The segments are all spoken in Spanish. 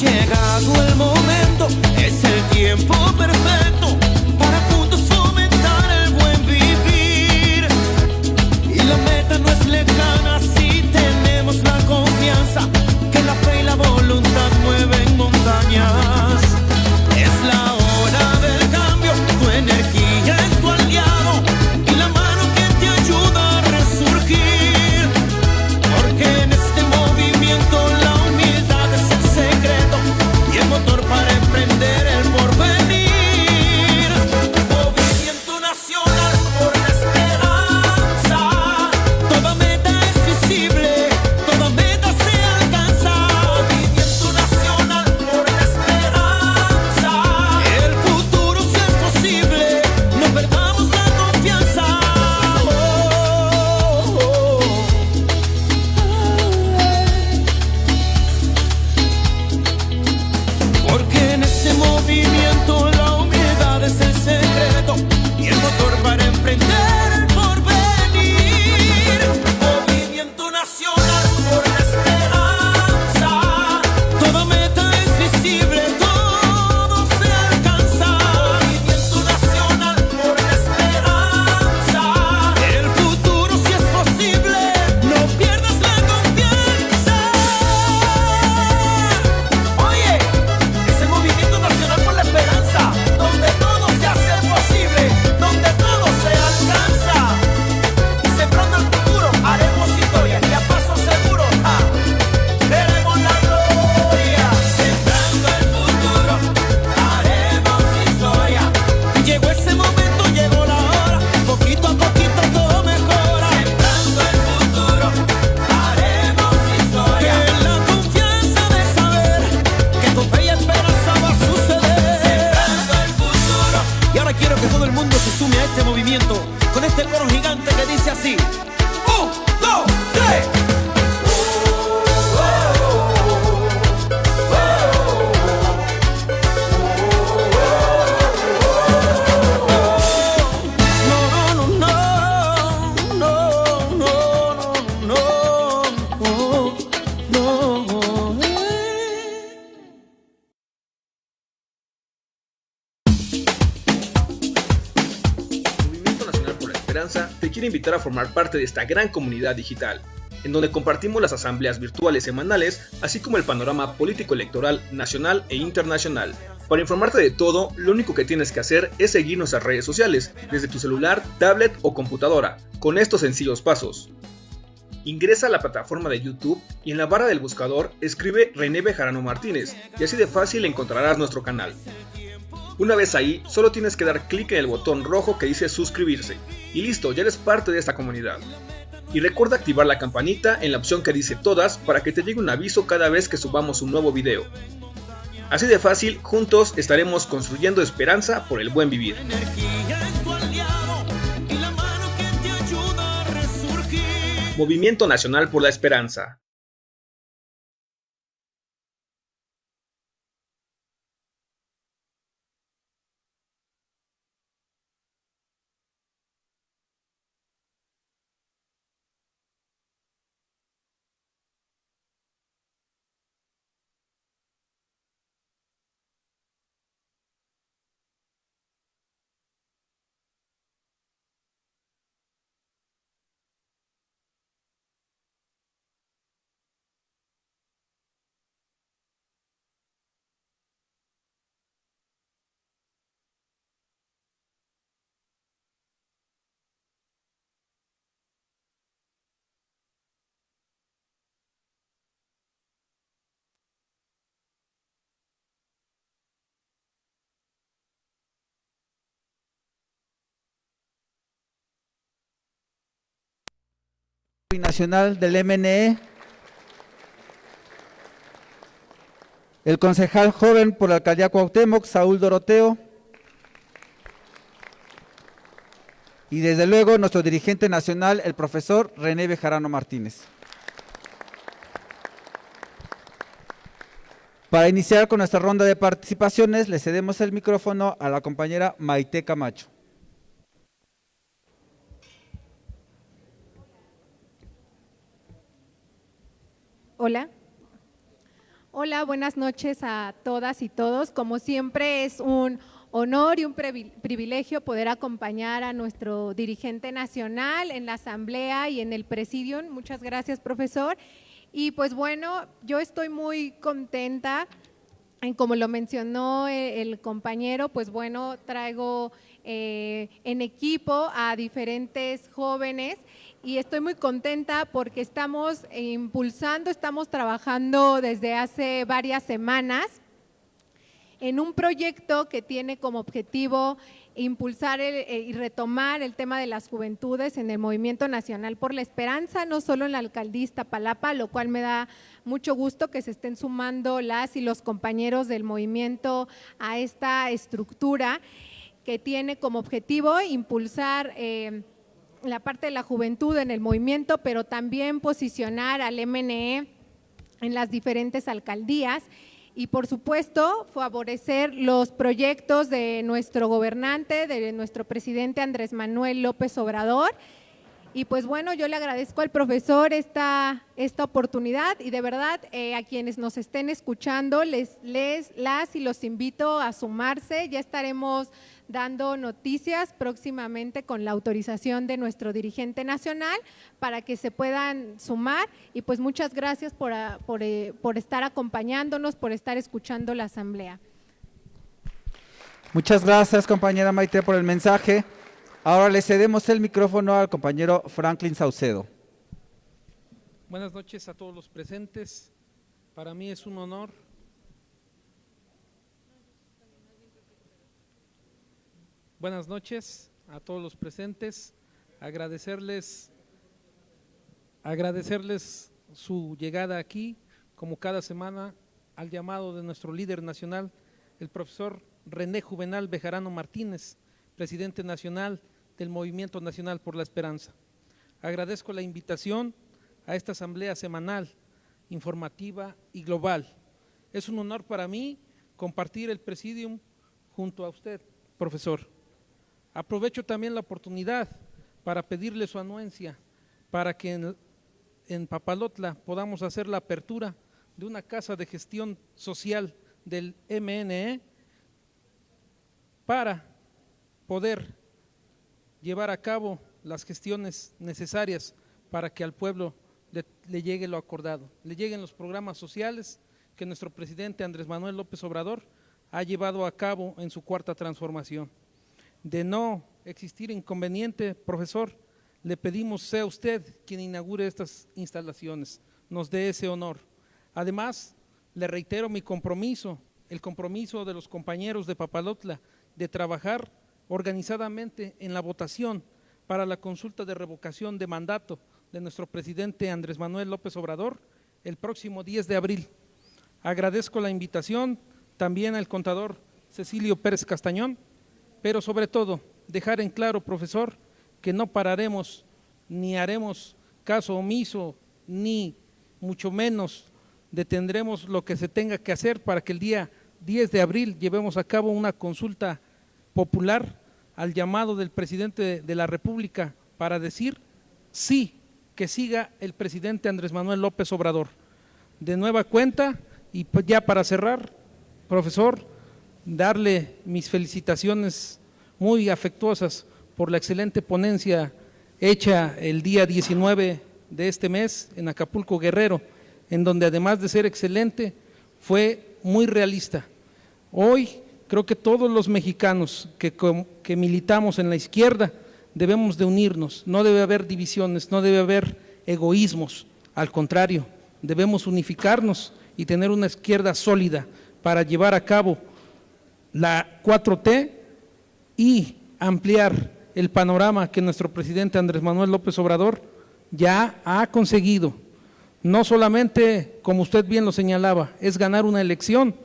llegado el momento, es el tiempo perfecto para juntos fomentar el buen vivir. Y la meta no es lejana si tenemos la confianza que la fe y la voluntad mueven montañas. Es la hora del cambio, tu energía es tu aliado y la mano que te ayuda a resurgir. Porque en este movimiento la humildad es el secreto y el motor para emprender el porvenir. Movimiento nacional por la esperanza. Toda meta es visible, toda meta se alcanza. Movimiento nacional por la esperanza. El futuro si es posible, no perdamos la confianza. Porque en este movimiento la humildad es el secreto y el motor para emprender el porvenir. Movimiento nacional por la esperanza. Toda meta es visible, todo se alcanza. Movimiento nacional por la esperanza. El futuro si es posible, no pierdas la confianza. Oye, es el movimiento nacional por la esperanza, donde todo se hace posible, donde todo se alcanza. Y sembrando el futuro haremos historia y a paso seguro veremos la gloria. Sembrando el futuro haremos historia. Llegó ese momento, llegó la hora, poquito a poquito todo mejora. Sembrando el futuro haremos historia. Que la confianza de saber que con fe y esperanza va a suceder. Sembrando el futuro. Y ahora quiero que todo el mundo se sume a este movimiento con este coro gigante que dice así: 1, 2, 3. No, no, no, no, no, no, no, no, no. Movimiento Nacional por la Esperanza te quiere invitar a formar parte de esta gran comunidad digital, en donde compartimos las asambleas virtuales semanales, así como el panorama político-electoral nacional e internacional. Para informarte de todo, lo único que tienes que hacer es seguir nuestras redes sociales, desde tu celular, tablet o computadora, con estos sencillos pasos. Ingresa a la plataforma de YouTube y en la barra del buscador escribe René Bejarano Martínez y así de fácil encontrarás nuestro canal. Una vez ahí, solo tienes que dar clic en el botón rojo que dice suscribirse y listo, ya eres parte de esta comunidad. Y recuerda activar la campanita en la opción que dice todas para que te llegue un aviso cada vez que subamos un nuevo video. Así de fácil, juntos estaremos construyendo esperanza por el buen vivir. Energía es tu aliado y la mano que te ayuda a resurgir. Movimiento Nacional por la Esperanza. Nacional del MNE, el concejal joven por la alcaldía Cuauhtémoc, Saúl Doroteo, y desde luego nuestro dirigente nacional, el profesor René Bejarano Martínez. Para iniciar con nuestra ronda de participaciones, le cedemos el micrófono a la compañera Maite Camacho. Hola. Hola, buenas noches a todas y todos. Como siempre es un honor y un privilegio poder acompañar a nuestro dirigente nacional en la asamblea y en el presidium. Muchas gracias, profesor. Y pues bueno, yo estoy muy contenta, como lo mencionó el compañero, pues bueno, traigo en equipo a diferentes jóvenes y estoy muy contenta porque estamos impulsando, estamos trabajando desde hace varias semanas en un proyecto que tiene como objetivo impulsar y retomar el tema de las juventudes en el Movimiento Nacional por la Esperanza, no solo en la alcaldía Iztapalapa, lo cual me da mucho gusto que se estén sumando las y los compañeros del movimiento a esta estructura que tiene como objetivo impulsar la parte de la juventud en el movimiento, pero también posicionar al MNE en las diferentes alcaldías y por supuesto favorecer los proyectos de nuestro gobernante, de nuestro presidente Andrés Manuel López Obrador. Y pues bueno, yo le agradezco al profesor esta oportunidad y de verdad a quienes nos estén escuchando, las y los invito a sumarse. Ya estaremos dando noticias próximamente con la autorización de nuestro dirigente nacional para que se puedan sumar y pues muchas gracias por estar acompañándonos, por estar escuchando la asamblea. Muchas gracias, compañera Maite, por el mensaje. Ahora le cedemos el micrófono al compañero Franklin Saucedo. Buenas noches a todos los presentes. Para mí es un honor Buenas noches a todos los presentes, agradecerles su llegada aquí, como cada semana, al llamado de nuestro líder nacional, el profesor René Juvenal Bejarano Martínez, presidente nacional del Movimiento Nacional por la Esperanza. Agradezco la invitación a esta asamblea semanal, informativa y global. Es un honor para mí compartir el presidium junto a usted, profesor. Aprovecho también la oportunidad para pedirle su anuencia para que en Papalotla podamos hacer la apertura de una casa de gestión social del MNE para poder llevar a cabo las gestiones necesarias para que al pueblo le llegue lo acordado, le lleguen los programas sociales que nuestro presidente Andrés Manuel López Obrador ha llevado a cabo en su cuarta transformación. De no existir inconveniente, profesor, le pedimos sea usted quien inaugure estas instalaciones, nos dé ese honor. Además, le reitero mi compromiso, el compromiso de los compañeros de Papalotla, de trabajar organizadamente en la votación para la consulta de revocación de mandato de nuestro presidente Andrés Manuel López Obrador el próximo 10 de abril. Agradezco la invitación también al contador Cecilio Pérez Castañón, pero sobre todo dejar en claro, profesor, que no pararemos ni haremos caso omiso, ni mucho menos detendremos lo que se tenga que hacer para que el día 10 de abril llevemos a cabo una consulta popular al llamado del presidente de la República para decir sí, que siga el presidente Andrés Manuel López Obrador. De nueva cuenta, y ya para cerrar, profesor, darle mis felicitaciones muy afectuosas por la excelente ponencia hecha el día 19 de este mes en Acapulco, Guerrero, en donde además de ser excelente, fue muy realista. Hoy creo que todos los mexicanos que militamos en la izquierda debemos de unirnos, no debe haber divisiones, no debe haber egoísmos, al contrario, debemos unificarnos y tener una izquierda sólida para llevar a cabo la 4T y ampliar el panorama que nuestro presidente Andrés Manuel López Obrador ya ha conseguido. No solamente, como usted bien lo señalaba, es ganar una elección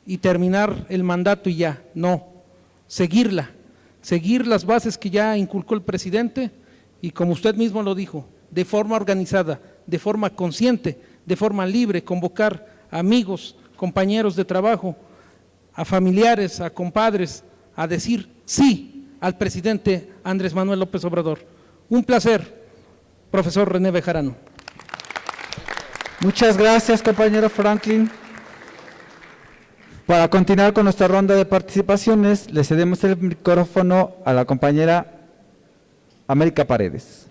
y terminar el mandato y ya, no, seguir las bases que ya inculcó el presidente y como usted mismo lo dijo, de forma organizada, de forma consciente, de forma libre, convocar a amigos, compañeros de trabajo, a familiares, a compadres, a decir sí al presidente Andrés Manuel López Obrador. Un placer, profesor René Bejarano. Muchas gracias, compañero Franklin. Para continuar con nuestra ronda de participaciones, le cedemos el micrófono a la compañera América Paredes.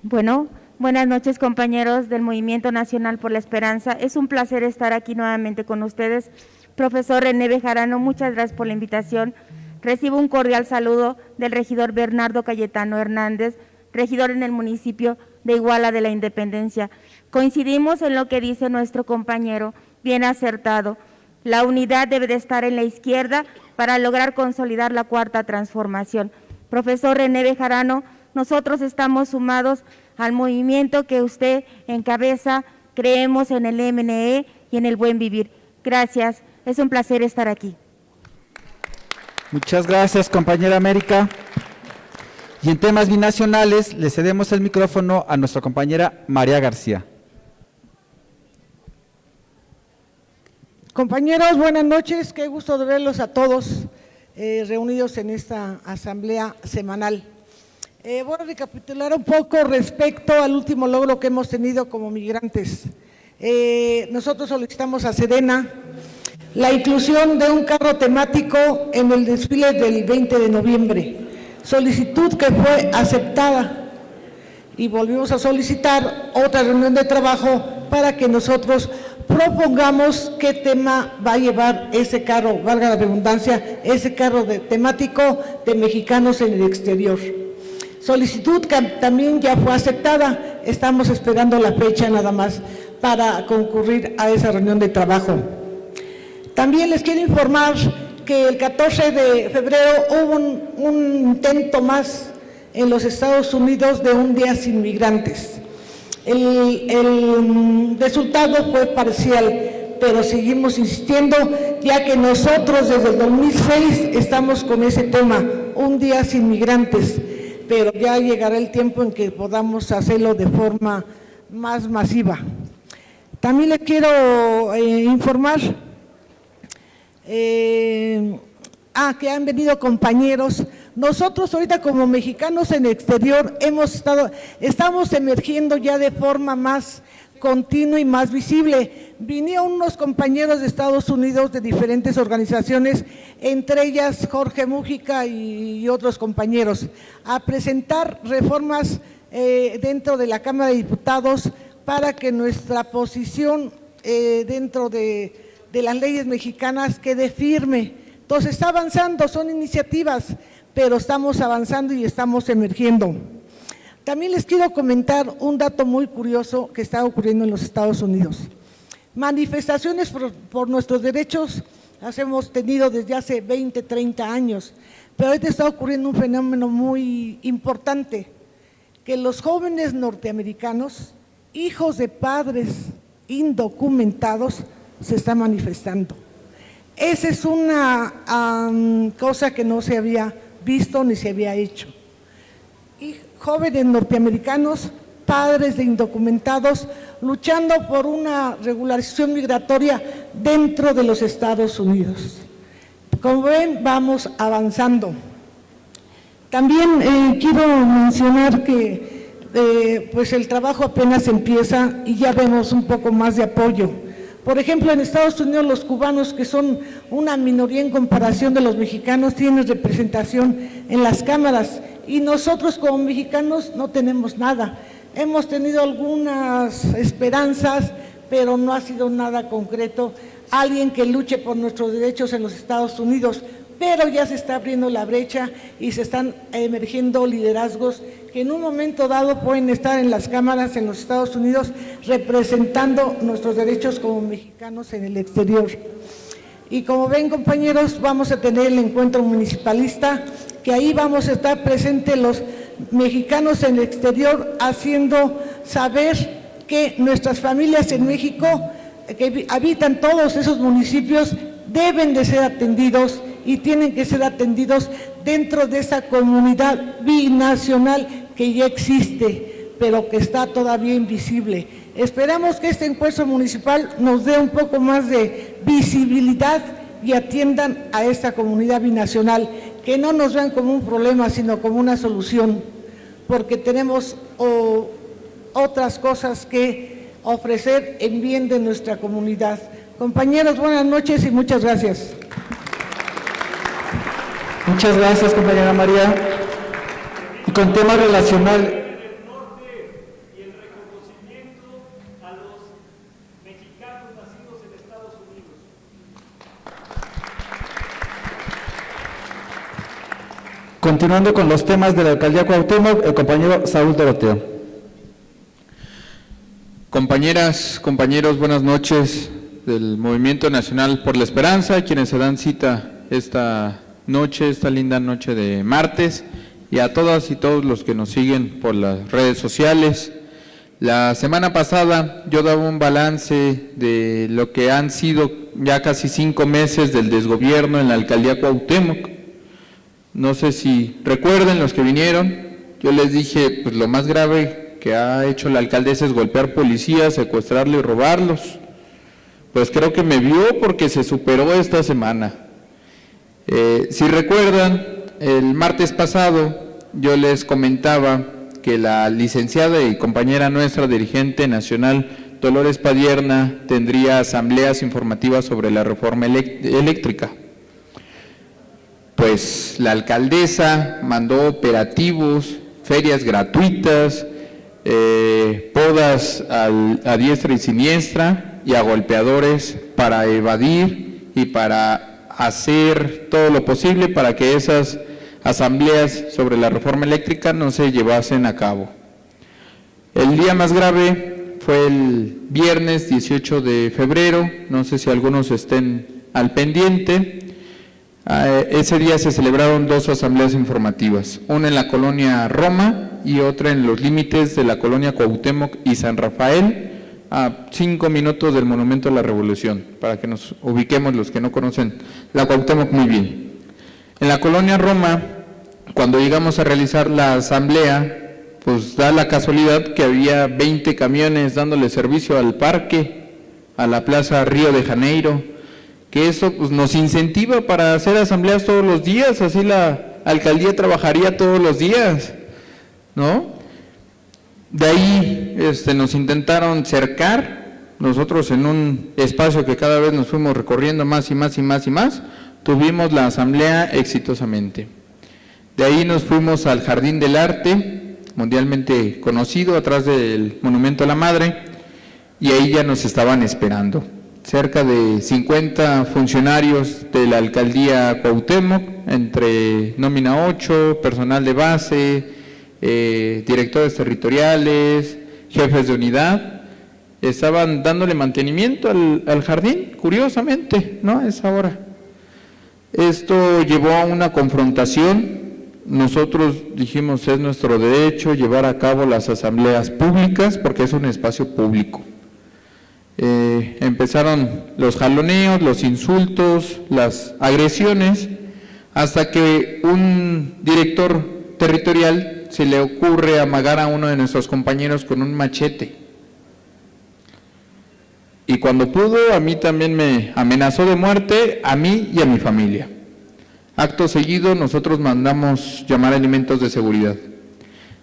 Bueno, buenas noches, compañeros del Movimiento Nacional por la Esperanza. Es un placer estar aquí nuevamente con ustedes. Profesor René Bejarano, muchas gracias por la invitación. Recibo un cordial saludo del regidor Bernardo Cayetano Hernández, regidor en el municipio de Iguala de la Independencia. Coincidimos en lo que dice nuestro compañero, bien acertado. La unidad debe de estar en la izquierda para lograr consolidar la cuarta transformación. Profesor René Bejarano, nosotros estamos sumados al movimiento que usted encabeza, creemos en el MNE y en el buen vivir. Gracias, es un placer estar aquí. Muchas gracias, compañera América. Y en temas binacionales, le cedemos el micrófono a nuestra compañera María García. Compañeros, buenas noches, qué gusto de verlos a todos reunidos en esta asamblea semanal. Voy a recapitular un poco respecto al último logro que hemos tenido como migrantes. Nosotros solicitamos a Sedena la inclusión de un carro temático en el desfile del 20 de noviembre, solicitud que fue aceptada y volvimos a solicitar otra reunión de trabajo para que nosotros propongamos qué tema va a llevar ese carro, valga la redundancia, ese carro temático de mexicanos en el exterior. Solicitud que también ya fue aceptada, estamos esperando la fecha nada más para concurrir a esa reunión de trabajo. También les quiero informar que el 14 de febrero hubo un intento más en los Estados Unidos de un día sin migrantes. El resultado fue parcial, pero seguimos insistiendo, ya que nosotros desde el 2006 estamos con ese tema, un día sin migrantes, pero ya llegará el tiempo en que podamos hacerlo de forma más masiva. También les quiero informar que han venido compañeros. Nosotros ahorita como mexicanos en el exterior estamos emergiendo ya de forma más continua y más visible. Vinieron unos compañeros de Estados Unidos de diferentes organizaciones, entre ellas Jorge Mújica y otros compañeros, a presentar reformas dentro de la Cámara de Diputados para que nuestra posición dentro de las leyes mexicanas quede firme. Entonces está avanzando, son iniciativas, pero estamos avanzando y estamos emergiendo. También les quiero comentar un dato muy curioso que está ocurriendo en los Estados Unidos. Manifestaciones por nuestros derechos las hemos tenido desde hace 20, 30 años, pero ahorita está ocurriendo un fenómeno muy importante, que los jóvenes norteamericanos, hijos de padres indocumentados, se están manifestando. Esa es una cosa que no se había visto ni se había hecho. Y jóvenes norteamericanos, padres de indocumentados, luchando por una regularización migratoria dentro de los Estados Unidos. Como ven, vamos avanzando. También quiero mencionar que pues el trabajo apenas empieza y ya vemos un poco más de apoyo. Por ejemplo, en Estados Unidos los cubanos, que son una minoría en comparación de los mexicanos, tienen representación en las cámaras y nosotros como mexicanos no tenemos nada. Hemos tenido algunas esperanzas, pero no ha sido nada concreto. Alguien que luche por nuestros derechos en los Estados Unidos, pero ya se está abriendo la brecha y se están emergiendo liderazgos que en un momento dado pueden estar en las cámaras en los Estados Unidos representando nuestros derechos como mexicanos en el exterior. Y como ven, compañeros, vamos a tener el encuentro municipalista, que ahí vamos a estar presentes los mexicanos en el exterior, haciendo saber que nuestras familias en México, que habitan todos esos municipios, deben de ser atendidos y tienen que ser atendidos dentro de esa comunidad binacional que ya existe, pero que está todavía invisible. Esperamos que este encuentro municipal nos dé un poco más de visibilidad y atiendan a esta comunidad binacional, que no nos vean como un problema, sino como una solución, porque tenemos otras cosas que ofrecer en bien de nuestra comunidad. Compañeros, buenas noches y muchas gracias. Muchas gracias, compañera María. Y con tema relacional. Continuando con los temas de la alcaldía Cuauhtémoc, el compañero Saúl Doroteo. Compañeras, compañeros, buenas noches del Movimiento Nacional por la Esperanza, quienes se dan cita esta noche, esta linda noche de martes, y a todas y todos los que nos siguen por las redes sociales. La semana pasada yo daba un balance de lo que han sido ya casi 5 meses del desgobierno en la alcaldía Cuauhtémoc. No sé si recuerden los que vinieron, yo les dije, pues lo más grave que ha hecho la alcaldesa es golpear policías, secuestrarlos y robarlos. Pues creo que me vio porque se superó esta semana. Si recuerdan, el martes pasado yo les comentaba que la licenciada y compañera nuestra, dirigente nacional, Dolores Padierna, tendría asambleas informativas sobre la reforma eléctrica. Pues la alcaldesa mandó operativos, ferias gratuitas, podas a diestra y siniestra y a golpeadores para evadir y para hacer todo lo posible para que esas asambleas sobre la reforma eléctrica no se llevasen a cabo. El día más grave fue el viernes 18 de febrero, no sé si algunos estén al pendiente. Ese día se celebraron 2 asambleas informativas, una en la colonia Roma y otra en los límites de la colonia Cuauhtémoc y San Rafael, a 5 minutos del Monumento a la Revolución, para que nos ubiquemos los que no conocen la Cuauhtémoc muy bien. En la colonia Roma, cuando llegamos a realizar la asamblea, pues da la casualidad que había 20 camiones dándole servicio al parque, a la Plaza Río de Janeiro, que eso pues nos incentiva para hacer asambleas todos los días, así la alcaldía trabajaría todos los días, ¿no? De ahí nos intentaron cercar, nosotros en un espacio que cada vez nos fuimos recorriendo más y más y más y más, tuvimos la asamblea exitosamente. De ahí nos fuimos al Jardín del Arte, mundialmente conocido, atrás del Monumento a la Madre, y ahí ya nos estaban esperando. Cerca de 50 funcionarios de la alcaldía Cuauhtémoc, entre nómina 8, personal de base, directores territoriales, jefes de unidad, estaban dándole mantenimiento al jardín, curiosamente, ¿no? A esa hora. Esto llevó a una confrontación. Nosotros dijimos, es nuestro derecho llevar a cabo las asambleas públicas porque es un espacio público. Empezaron los jaloneos, los insultos, las agresiones, hasta que un director territorial se le ocurre amagar a uno de nuestros compañeros con un machete. Y cuando pudo, a mí también me amenazó de muerte, a mí y a mi familia. Acto seguido, nosotros mandamos llamar a elementos de seguridad.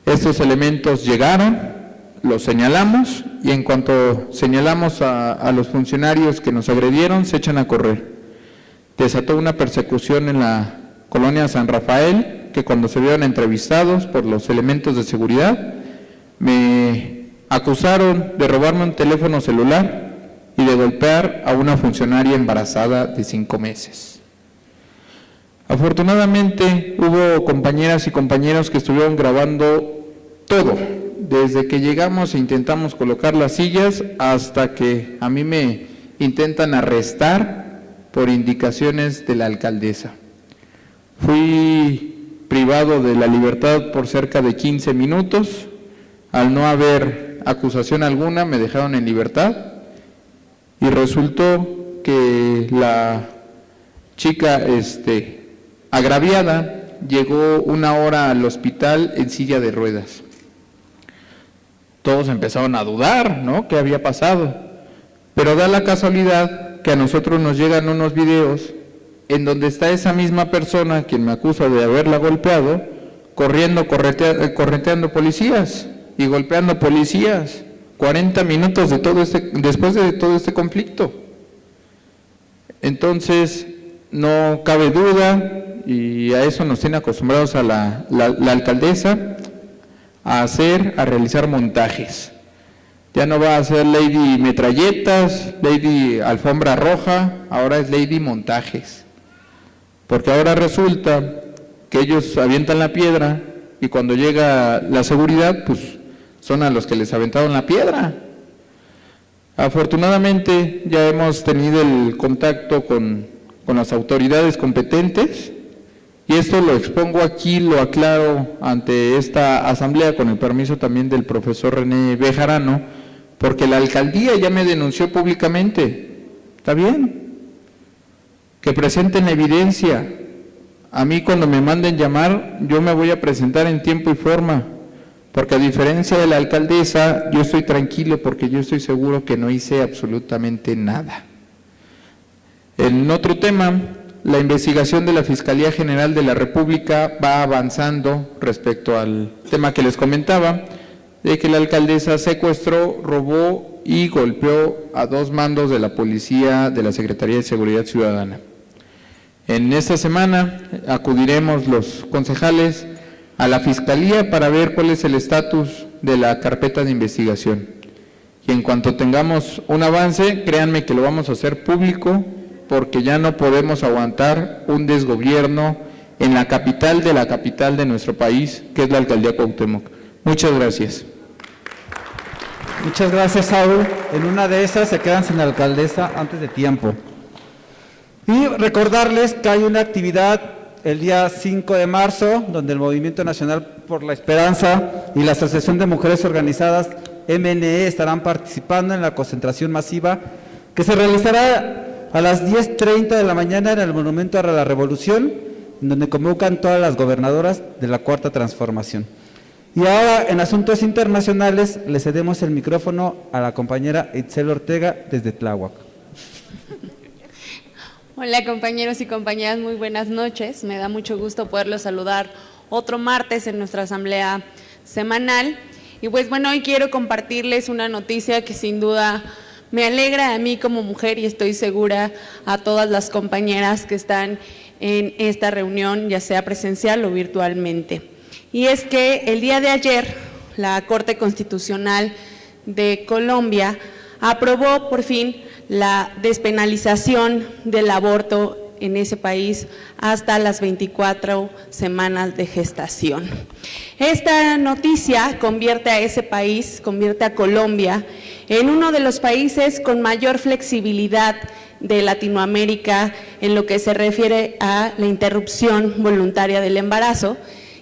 Estos elementos llegaron, los señalamos y en cuanto señalamos a los funcionarios que nos agredieron, se echan a correr. Desató una persecución en la colonia San Rafael, que cuando se vieron entrevistados por los elementos de seguridad, me acusaron de robarme un teléfono celular y de golpear a una funcionaria embarazada de 5 meses. Afortunadamente hubo compañeras y compañeros que estuvieron grabando todo, desde que llegamos e intentamos colocar las sillas hasta que a mí me intentan arrestar por indicaciones de la alcaldesa. Fui privado de la libertad por cerca de 15 minutos, al no haber acusación alguna me dejaron en libertad y resultó que la chica agraviada llegó 1 hora al hospital en silla de ruedas. Todos empezaron a dudar, ¿no?, qué había pasado, pero da la casualidad que a nosotros nos llegan unos videos en donde está esa misma persona, quien me acusa de haberla golpeado, corriendo, correteando policías y golpeando policías, 40 minutos después de todo este conflicto. Entonces, no cabe duda, y a eso nos tiene acostumbrados a la alcaldesa, a realizar montajes. Ya no va a ser Lady Metralletas, Lady Alfombra Roja, ahora es Lady Montajes. Porque ahora resulta que ellos avientan la piedra y cuando llega la seguridad, pues son a los que les aventaron la piedra. Afortunadamente ya hemos tenido el contacto con las autoridades competentes y esto lo expongo aquí, lo aclaro ante esta asamblea con el permiso también del profesor René Bejarano, porque la alcaldía ya me denunció públicamente. Está bien, que presenten evidencia. A mí cuando me manden llamar, yo me voy a presentar en tiempo y forma, porque a diferencia de la alcaldesa, yo estoy tranquilo porque yo estoy seguro que no hice absolutamente nada. En otro tema, la investigación de la Fiscalía General de la República va avanzando respecto al tema que les comentaba, de que la alcaldesa secuestró, robó y golpeó a 2 mandos de la policía de la Secretaría de Seguridad Ciudadana. En esta semana acudiremos los concejales a la Fiscalía para ver cuál es el estatus de la carpeta de investigación. Y en cuanto tengamos un avance, créanme que lo vamos a hacer público, porque ya no podemos aguantar un desgobierno en la capital de nuestro país, que es la Alcaldía Cuauhtémoc. Muchas gracias. Muchas gracias, Saúl. En una de esas se quedan sin alcaldesa antes de tiempo. Y recordarles que hay una actividad el día 5 de marzo, donde el Movimiento Nacional por la Esperanza y la Asociación de Mujeres Organizadas, MNE, estarán participando en la concentración masiva que se realizará a las 10:30 de la mañana en el Monumento a la Revolución, en donde convocan todas las gobernadoras de la Cuarta Transformación. Y ahora, en asuntos internacionales, le cedemos el micrófono a la compañera Itzel Ortega desde Tláhuac. Hola compañeros y compañeras, muy buenas noches. Me da mucho gusto poderlos saludar otro martes en nuestra asamblea semanal. Y pues bueno, hoy quiero compartirles una noticia que sin duda me alegra a mí como mujer y estoy segura a todas las compañeras que están en esta reunión, ya sea presencial o virtualmente. Y es que el día de ayer la Corte Constitucional de Colombia aprobó por fin la despenalización del aborto en ese país hasta las 24 semanas de gestación. Esta noticia convierte a ese país, convierte a Colombia en uno de los países con mayor flexibilidad de Latinoamérica en lo que se refiere a la interrupción voluntaria del embarazo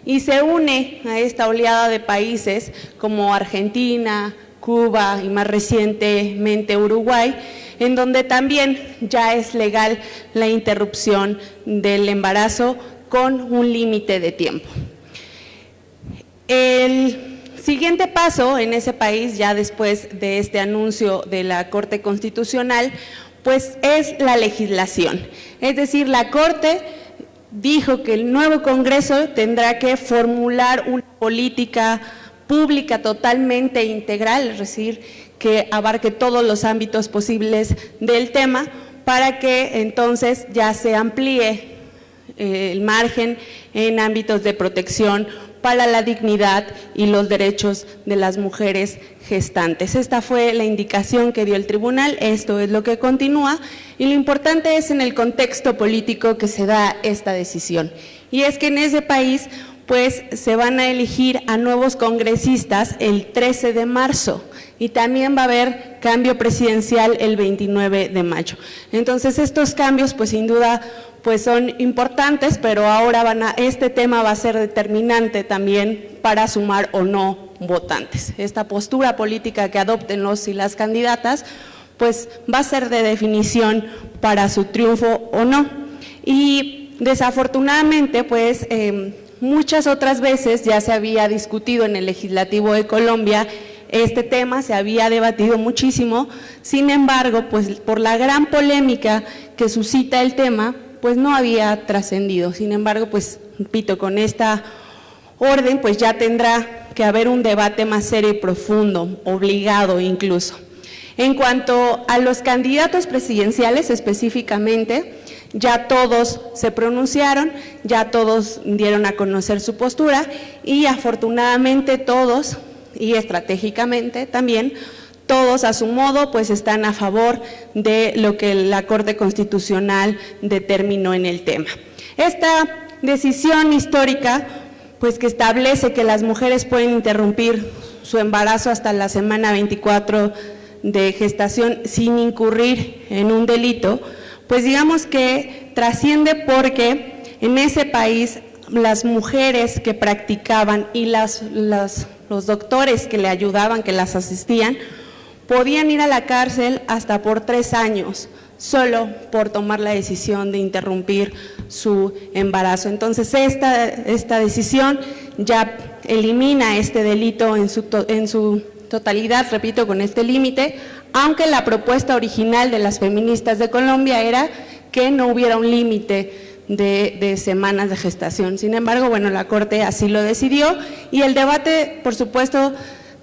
y se une a esta oleada de países como Argentina, Cuba y más recientemente Uruguay, en donde también ya es legal la interrupción del embarazo con un límite de tiempo. El siguiente paso en ese país, ya después de este anuncio de la Corte Constitucional, pues es la legislación. Es decir, la Corte dijo que el nuevo Congreso tendrá que formular una política pública totalmente integral, es decir, que abarque todos los ámbitos posibles del tema para que entonces ya se amplíe el margen en ámbitos de protección para la dignidad y los derechos de las mujeres gestantes. Esta fue la indicación que dio el tribunal, esto es lo que continúa y lo importante es en el contexto político que se da esta decisión. Y es que en ese país pues se van a elegir a nuevos congresistas el 13 de marzo y también va a haber cambio presidencial el 29 de mayo. Entonces estos cambios pues sin duda pues son importantes, pero ahora este tema va a ser determinante también para sumar o no votantes. Esta postura política que adopten los y las candidatas pues va a ser de definición para su triunfo o no. Y desafortunadamente pues muchas otras veces ya se había discutido en el Legislativo de Colombia este tema, se había debatido muchísimo, sin embargo, pues por la gran polémica que suscita el tema, pues no había trascendido. Sin embargo, pues repito, con esta orden, pues ya tendrá que haber un debate más serio y profundo, obligado incluso. En cuanto a los candidatos presidenciales específicamente, ya todos se pronunciaron, ya todos dieron a conocer su postura y afortunadamente todos, y estratégicamente también, todos a su modo pues están a favor de lo que la Corte Constitucional determinó en el tema. Esta decisión histórica pues que establece que las mujeres pueden interrumpir su embarazo hasta la semana 24 de gestación sin incurrir en un delito, pues digamos que trasciende porque en ese país las mujeres que practicaban y los doctores que le ayudaban, que las asistían, podían ir a la cárcel hasta por 3 años, solo por tomar la decisión de interrumpir su embarazo. Entonces, esta decisión ya elimina este delito en su totalidad, repito, con este límite, aunque la propuesta original de las feministas de Colombia era que no hubiera un límite de semanas de gestación. Sin embargo, bueno, la Corte así lo decidió y el debate, por supuesto,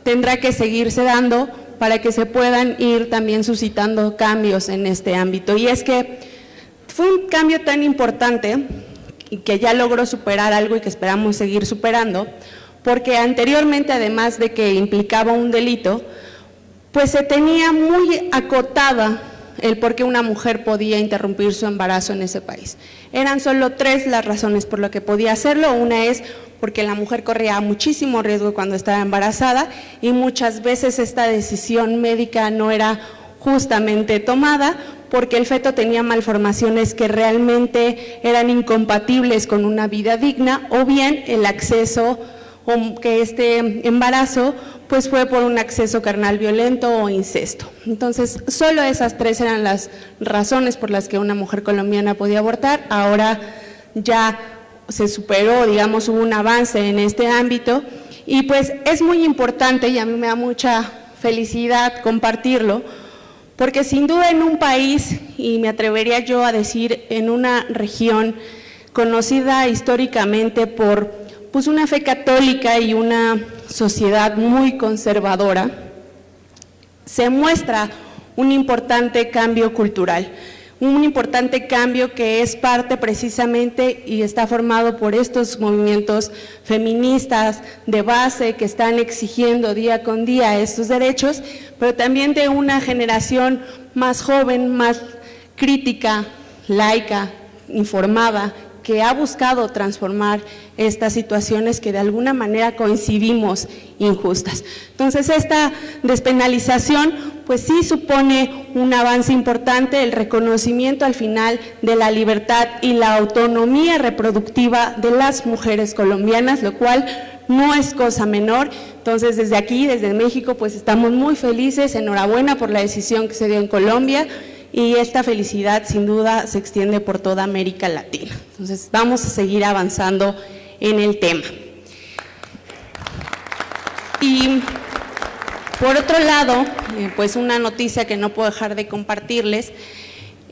tendrá que seguirse dando para que se puedan ir también suscitando cambios en este ámbito. Y es que fue un cambio tan importante y que ya logró superar algo y que esperamos seguir superando, porque anteriormente, además de que implicaba un delito, pues se tenía muy acotada el por qué una mujer podía interrumpir su embarazo en ese país. Eran solo 3 las razones por las que podía hacerlo. Una es porque la mujer corría muchísimo riesgo cuando estaba embarazada y muchas veces esta decisión médica no era justamente tomada porque el feto tenía malformaciones que realmente eran incompatibles con una vida digna, o bien el acceso, o que este embarazo pues fue por un acceso carnal violento o incesto. Entonces, solo esas 3 eran las razones por las que una mujer colombiana podía abortar. Ahora ya se superó, digamos, hubo un avance en este ámbito y pues es muy importante y a mí me da mucha felicidad compartirlo, porque sin duda en un país, y me atrevería yo a decir en una región conocida históricamente por pues una fe católica y una sociedad muy conservadora, se muestra un importante cambio cultural, un importante cambio que es parte precisamente y está formado por estos movimientos feministas de base que están exigiendo día con día estos derechos, pero también de una generación más joven, más crítica, laica, informada, que ha buscado transformar estas situaciones que de alguna manera coincidimos injustas. Entonces, esta despenalización pues sí supone un avance importante, el reconocimiento al final de la libertad y la autonomía reproductiva de las mujeres colombianas, lo cual no es cosa menor. Entonces, desde aquí, desde México, pues estamos muy felices, enhorabuena por la decisión que se dio en Colombia, y esta felicidad sin duda se extiende por toda América Latina. Entonces vamos a seguir avanzando en el tema. Y por otro lado, pues una noticia que no puedo dejar de compartirles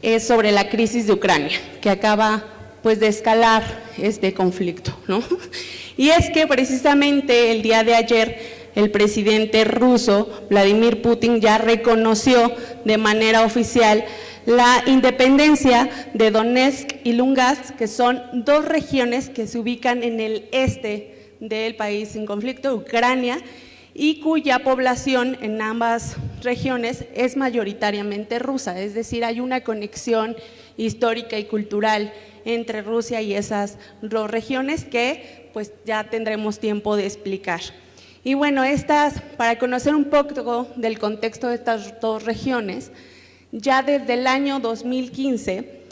es sobre la crisis de Ucrania, que acaba pues de escalar este conflicto, ¿no? Y es que precisamente el día de ayer el presidente ruso, Vladimir Putin, ya reconoció de manera oficial la independencia de Donetsk y Lugansk, que son 2 regiones que se ubican en el este del país en conflicto, Ucrania, y cuya población en ambas regiones es mayoritariamente rusa, es decir, hay una conexión histórica y cultural entre Rusia y esas 2 regiones que pues ya tendremos tiempo de explicar. Y bueno, para conocer un poco del contexto de estas 2 regiones, ya desde el año 2015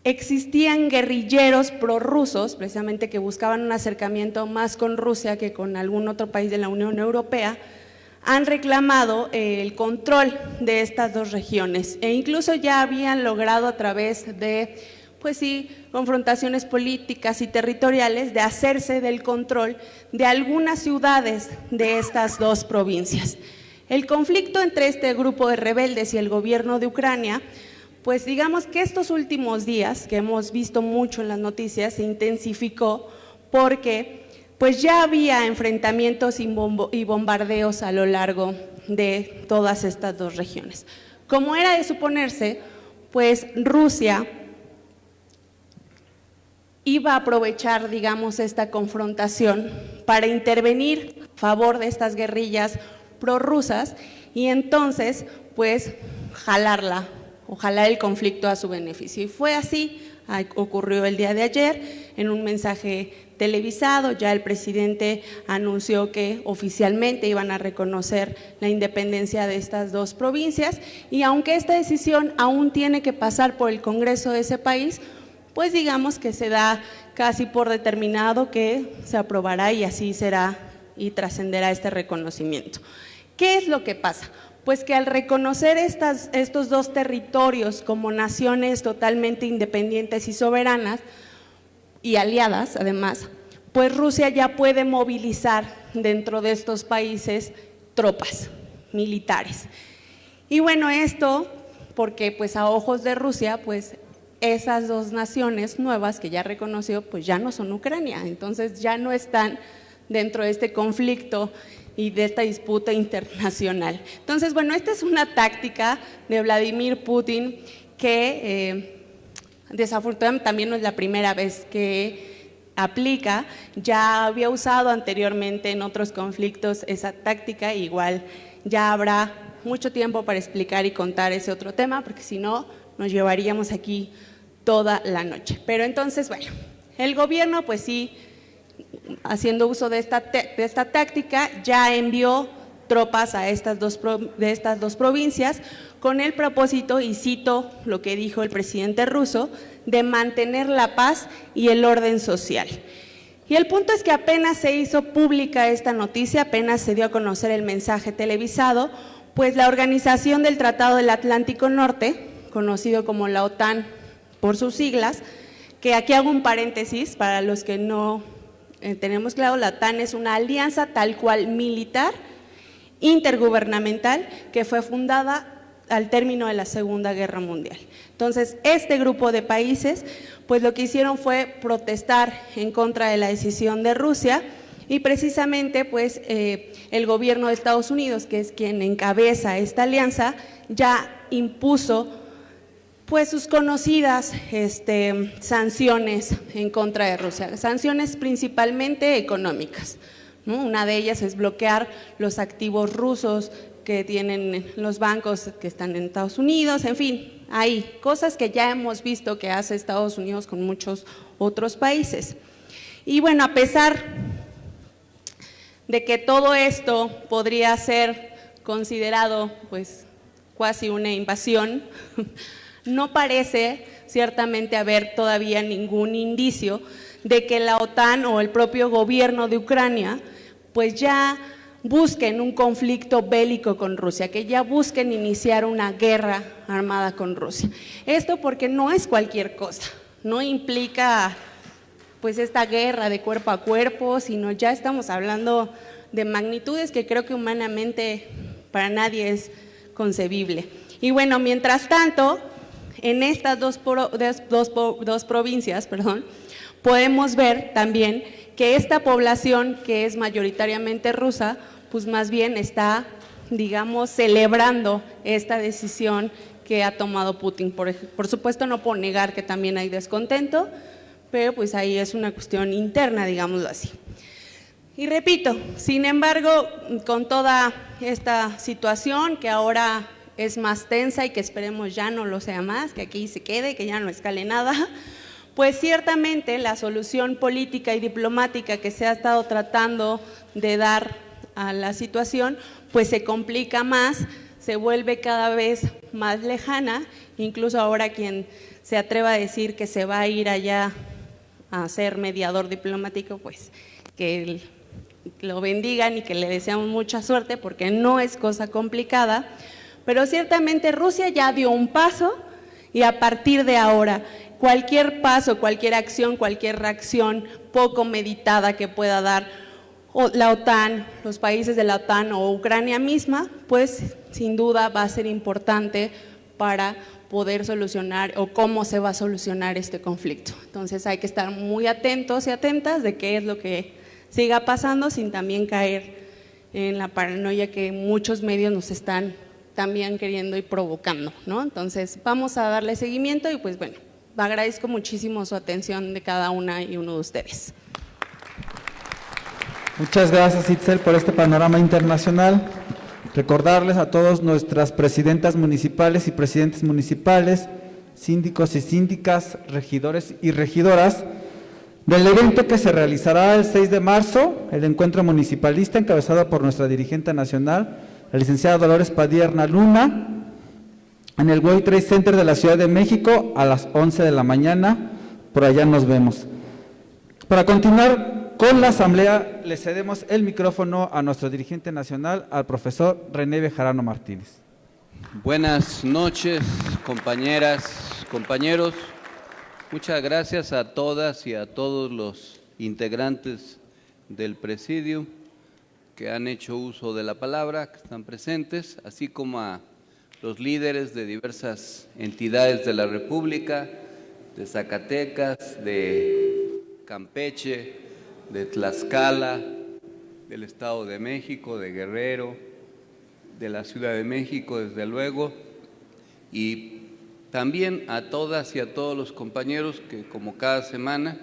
existían guerrilleros prorrusos, precisamente que buscaban un acercamiento más con Rusia que con algún otro país de la Unión Europea, han reclamado el control de estas 2 regiones e incluso ya habían logrado a través de pues sí, confrontaciones políticas y territoriales, de hacerse del control de algunas ciudades de estas 2 provincias. El conflicto entre este grupo de rebeldes y el gobierno de Ucrania, pues digamos que estos últimos días, que hemos visto mucho en las noticias, se intensificó porque pues ya había enfrentamientos y bombardeos a lo largo de todas estas dos regiones. Como era de suponerse, pues Rusia iba a aprovechar, digamos, esta confrontación para intervenir a favor de estas guerrillas prorrusas y entonces, pues, jalar el conflicto a su beneficio. Y fue así, ocurrió el día de ayer, en un mensaje televisado, ya el presidente anunció que oficialmente iban a reconocer la independencia de estas dos provincias y aunque esta decisión aún tiene que pasar por el Congreso de ese país, pues digamos que se da casi por determinado que se aprobará y así será y trascenderá este reconocimiento. ¿Qué es lo que pasa? Pues que al reconocer estos dos territorios como naciones totalmente independientes y soberanas y aliadas además, pues Rusia ya puede movilizar dentro de estos países tropas militares. Y bueno, esto porque pues a ojos de Rusia, pues esas dos naciones nuevas que ya reconoció, pues ya no son Ucrania, entonces ya no están dentro de este conflicto y de esta disputa internacional. Entonces, bueno, esta es una táctica de Vladimir Putin que desafortunadamente también no es la primera vez que aplica, ya había usado anteriormente en otros conflictos esa táctica, igual ya habrá mucho tiempo para explicar y contar ese otro tema, porque si no nos llevaríamos aquí toda la noche. Pero entonces, bueno, el gobierno pues sí, haciendo uso de esta táctica, ya envió tropas a estas dos provincias con el propósito, y cito lo que dijo el presidente ruso, de mantener la paz y el orden social. Y el punto es que apenas se hizo pública esta noticia, apenas se dio a conocer el mensaje televisado, pues la Organización del Tratado del Atlántico Norte, conocido como la OTAN por sus siglas, que aquí hago un paréntesis para los que no tenemos claro, la OTAN es una alianza tal cual militar, intergubernamental, que fue fundada al término de la Segunda Guerra Mundial. Entonces, este grupo de países, pues lo que hicieron fue protestar en contra de la decisión de Rusia y precisamente, pues, el gobierno de Estados Unidos, que es quien encabeza esta alianza, ya impuso, pues, sus conocidas sanciones en contra de Rusia, sanciones principalmente económicas, ¿no? Una de ellas es bloquear los activos rusos que tienen los bancos que están en Estados Unidos, en fin, hay cosas que ya hemos visto que hace Estados Unidos con muchos otros países. Y bueno, a pesar de que todo esto podría ser considerado pues casi una invasión, no parece ciertamente haber todavía ningún indicio de que la OTAN o el propio gobierno de Ucrania pues ya busquen un conflicto bélico con Rusia, que ya busquen iniciar una guerra armada con Rusia. Esto porque no es cualquier cosa, no implica pues esta guerra de cuerpo a cuerpo, sino ya estamos hablando de magnitudes que creo que humanamente para nadie es concebible. Y bueno, mientras tanto, en estas dos provincias, podemos ver también que esta población que es mayoritariamente rusa, pues más bien está, digamos, celebrando esta decisión que ha tomado Putin. Por supuesto, no puedo negar que también hay descontento, pero pues ahí es una cuestión interna, digámoslo así. Y repito, sin embargo, con toda esta situación que ahora es más tensa y que esperemos ya no lo sea más, que aquí se quede, que ya no escale nada, pues ciertamente la solución política y diplomática que se ha estado tratando de dar a la situación, pues se complica más, se vuelve cada vez más lejana, incluso ahora quien se atreva a decir que se va a ir allá a ser mediador diplomático, pues que lo bendigan y que le deseamos mucha suerte porque no es cosa complicada, pero ciertamente Rusia ya dio un paso y a partir de ahora cualquier paso, cualquier acción, cualquier reacción poco meditada que pueda dar la OTAN, los países de la OTAN o Ucrania misma, pues sin duda va a ser importante para poder solucionar o cómo se va a solucionar este conflicto. Entonces hay que estar muy atentos y atentas de qué es lo que siga pasando sin también caer en la paranoia que muchos medios nos están también queriendo y provocando, ¿no? Entonces vamos a darle seguimiento y pues bueno, agradezco muchísimo su atención de cada una y uno de ustedes. Muchas gracias, Itzel, por este panorama internacional. Recordarles a todos nuestras presidentas municipales y presidentes municipales, síndicos y síndicas, regidores y regidoras, del evento que se realizará el 6 de marzo, el encuentro municipalista encabezado por nuestra dirigente nacional, la licenciada Dolores Padierna Luna, en el World Trade Center de la Ciudad de México a las 11 de la mañana. Por allá nos vemos. Para continuar con la asamblea, le cedemos el micrófono a nuestro dirigente nacional, al profesor René Bejarano Martínez. Buenas noches, compañeras, compañeros. Muchas gracias a todas y a todos los integrantes del presidium que han hecho uso de la palabra, que están presentes, así como a los líderes de diversas entidades de la República, de Zacatecas, de Campeche, de Tlaxcala, del Estado de México, de Guerrero, de la Ciudad de México, desde luego, y también a todas y a todos los compañeros que como cada semana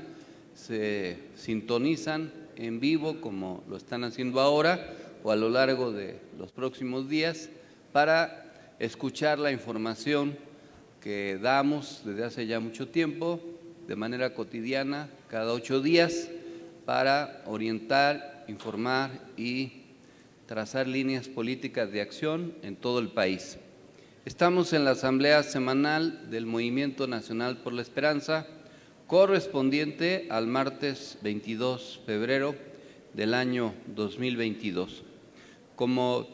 se sintonizan en vivo, como lo están haciendo ahora, o a lo largo de los próximos días, para escuchar la información que damos desde hace ya mucho tiempo, de manera cotidiana, cada 8 días, para orientar, informar y trazar líneas políticas de acción en todo el país. Estamos en la Asamblea Semanal del Movimiento Nacional por la Esperanza, correspondiente al martes 22 de febrero del año 2022. Como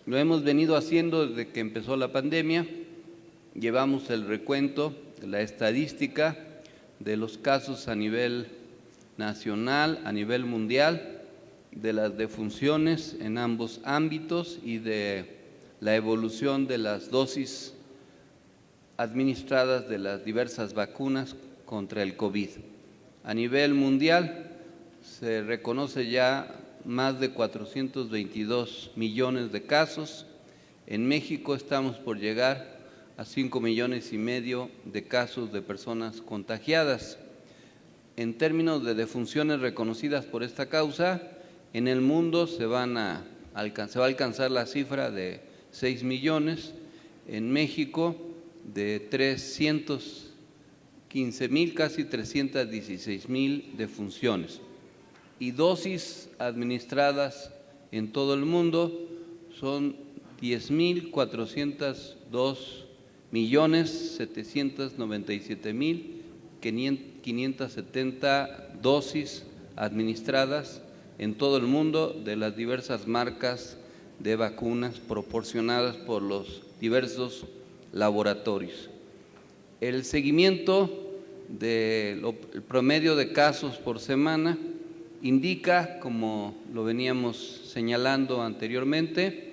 lo hemos venido haciendo desde que empezó la pandemia, llevamos el recuento de la estadística de los casos a nivel nacional, a nivel mundial, de las defunciones en ambos ámbitos y de la evolución de las dosis administradas de las diversas vacunas contra el COVID. A nivel mundial se reconoce ya más de 422 millones de casos. En México estamos por llegar a 5,5 millones de casos de personas contagiadas. En términos de defunciones reconocidas por esta causa, en el mundo se va a alcanzar la cifra de 6 millones, en México de 315,000, casi 316,000 defunciones. Y dosis administradas en todo el mundo son 10,402,797,570 dosis administradas en todo el mundo de las diversas marcas de vacunas proporcionadas por los diversos laboratorios. El seguimiento del promedio de casos por semana indica, como lo veníamos señalando anteriormente,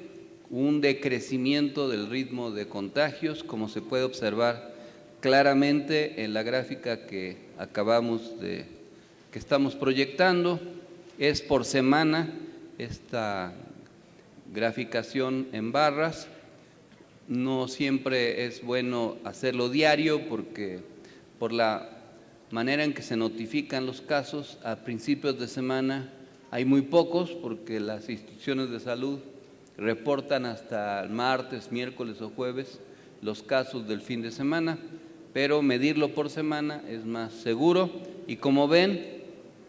un decrecimiento del ritmo de contagios, como se puede observar claramente en la gráfica que estamos proyectando. Es por semana esta graficación en barras. No siempre es bueno hacerlo diario porque por la manera en que se notifican los casos, a principios de semana hay muy pocos porque las instituciones de salud reportan hasta el martes, miércoles o jueves los casos del fin de semana, pero medirlo por semana es más seguro y como ven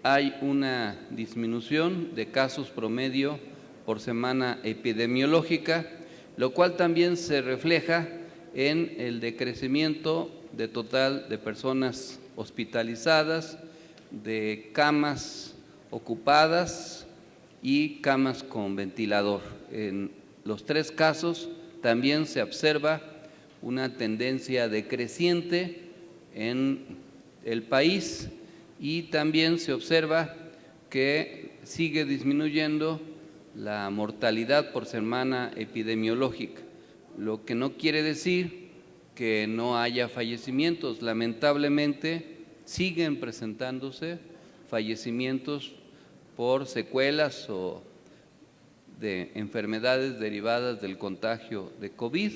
hay una disminución de casos promedio por semana epidemiológica, lo cual también se refleja en el decrecimiento de total de personas hospitalizadas, de camas ocupadas y camas con ventilador. En los 3 casos también se observa una tendencia decreciente en el país y también se observa que sigue disminuyendo la mortalidad por semana epidemiológica, lo que no quiere decir que no haya fallecimientos. Lamentablemente siguen presentándose fallecimientos por secuelas o de enfermedades derivadas del contagio de COVID.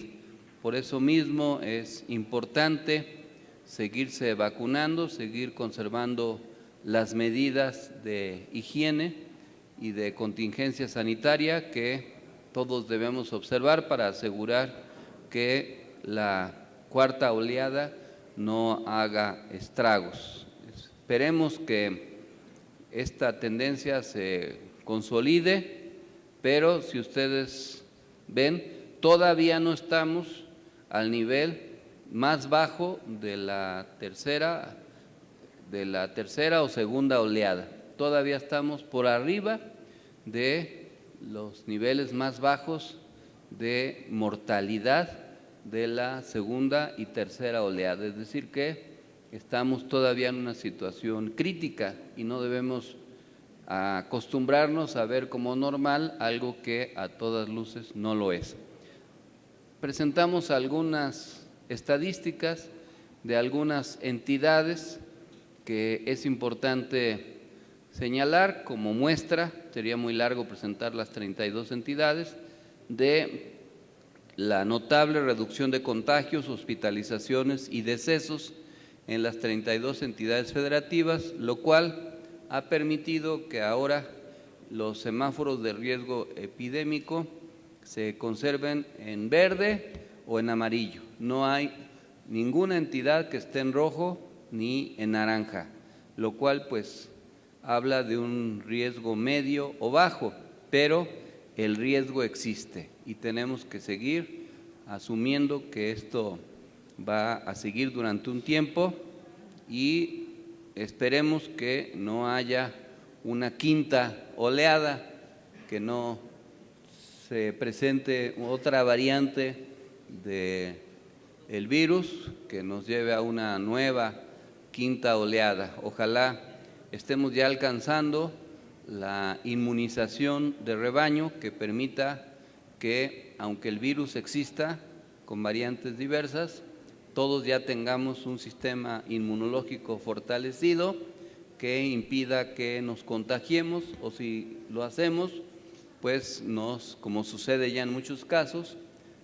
Por eso mismo es importante seguirse vacunando, seguir conservando las medidas de higiene y de contingencia sanitaria que todos debemos observar para asegurar que la cuarta oleada no haga estragos. Esperemos que esta tendencia se consolide, pero si ustedes ven, todavía no estamos al nivel más bajo de la tercera o segunda oleada. Todavía estamos por arriba de los niveles más bajos de mortalidad de la segunda y tercera oleada. Es decir que estamos todavía en una situación crítica y no debemos acostumbrarnos a ver como normal algo que a todas luces no lo es. Presentamos algunas estadísticas de algunas entidades que es importante señalar como muestra, sería muy largo presentar las 32 entidades, de la notable reducción de contagios, hospitalizaciones y decesos en las 32 entidades federativas, lo cual ha permitido que ahora los semáforos de riesgo epidémico se conserven en verde o en amarillo. No hay ninguna entidad que esté en rojo ni en naranja, lo cual pues habla de un riesgo medio o bajo, pero el riesgo existe y tenemos que seguir asumiendo que esto va a seguir durante un tiempo y esperemos que no haya una quinta oleada, que no se presente otra variante del virus que nos lleve a una nueva quinta oleada. Ojalá estemos ya alcanzando la inmunización de rebaño que permita que, aunque el virus exista con variantes diversas, todos ya tengamos un sistema inmunológico fortalecido que impida que nos contagiemos, o si lo hacemos, pues como sucede ya en muchos casos,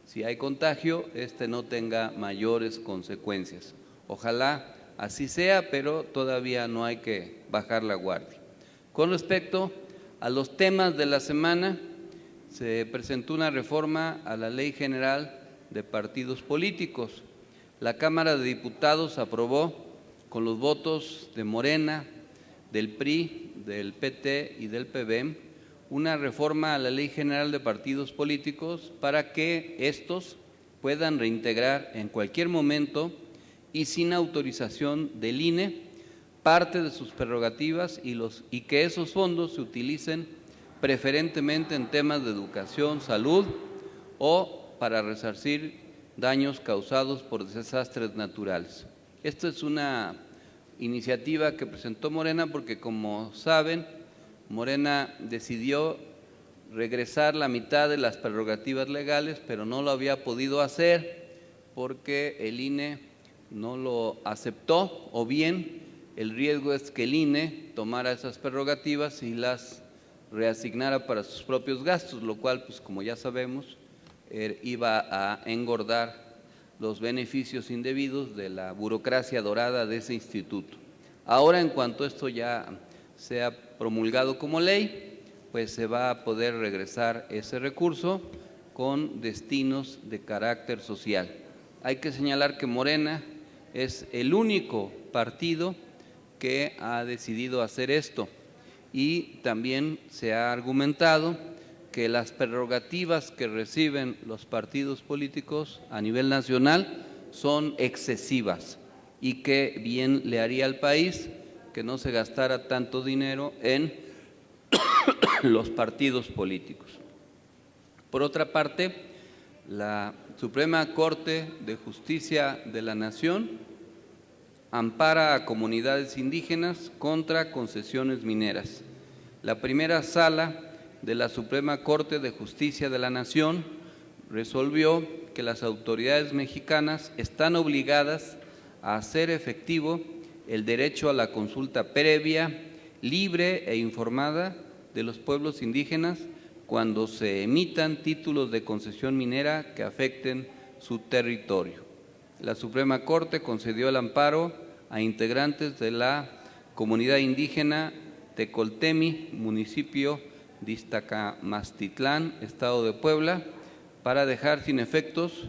si hay contagio, no tenga mayores consecuencias. Ojalá así sea, pero todavía no hay que bajar la guardia. Con respecto a los temas de la semana, se presentó una reforma a la Ley General de Partidos Políticos. La Cámara de Diputados aprobó con los votos de Morena, del PRI, del PT y del PBM una reforma a la Ley General de Partidos Políticos para que estos puedan reintegrar en cualquier momento y sin autorización del INE parte de sus prerrogativas y que esos fondos se utilicen preferentemente en temas de educación, salud o para resarcir daños causados por desastres naturales. Esta es una iniciativa que presentó Morena porque, como saben, Morena decidió regresar la mitad de las prerrogativas legales, pero no lo había podido hacer porque el INE no lo aceptó, o bien el riesgo es que el INE tomara esas prerrogativas y las reasignara para sus propios gastos, lo cual, pues como ya sabemos, iba a engordar los beneficios indebidos de la burocracia dorada de ese instituto. Ahora, en cuanto esto ya sea promulgado como ley, pues se va a poder regresar ese recurso con destinos de carácter social. Hay que señalar que Morena es el único partido que ha decidido hacer esto y también se ha argumentado que las prerrogativas que reciben los partidos políticos a nivel nacional son excesivas y que bien le haría al país que no se gastara tanto dinero en los partidos políticos. Por otra parte, la Suprema Corte de Justicia de la Nación ampara a comunidades indígenas contra concesiones mineras. La primera sala de la Suprema Corte de Justicia de la Nación resolvió que las autoridades mexicanas están obligadas a hacer efectivo el derecho a la consulta previa, libre e informada de los pueblos indígenas cuando se emitan títulos de concesión minera que afecten su territorio. La Suprema Corte concedió el amparo a integrantes de la comunidad indígena Tecoltemi, municipio de Iztacamastitlán, Estado de Puebla, para dejar sin efectos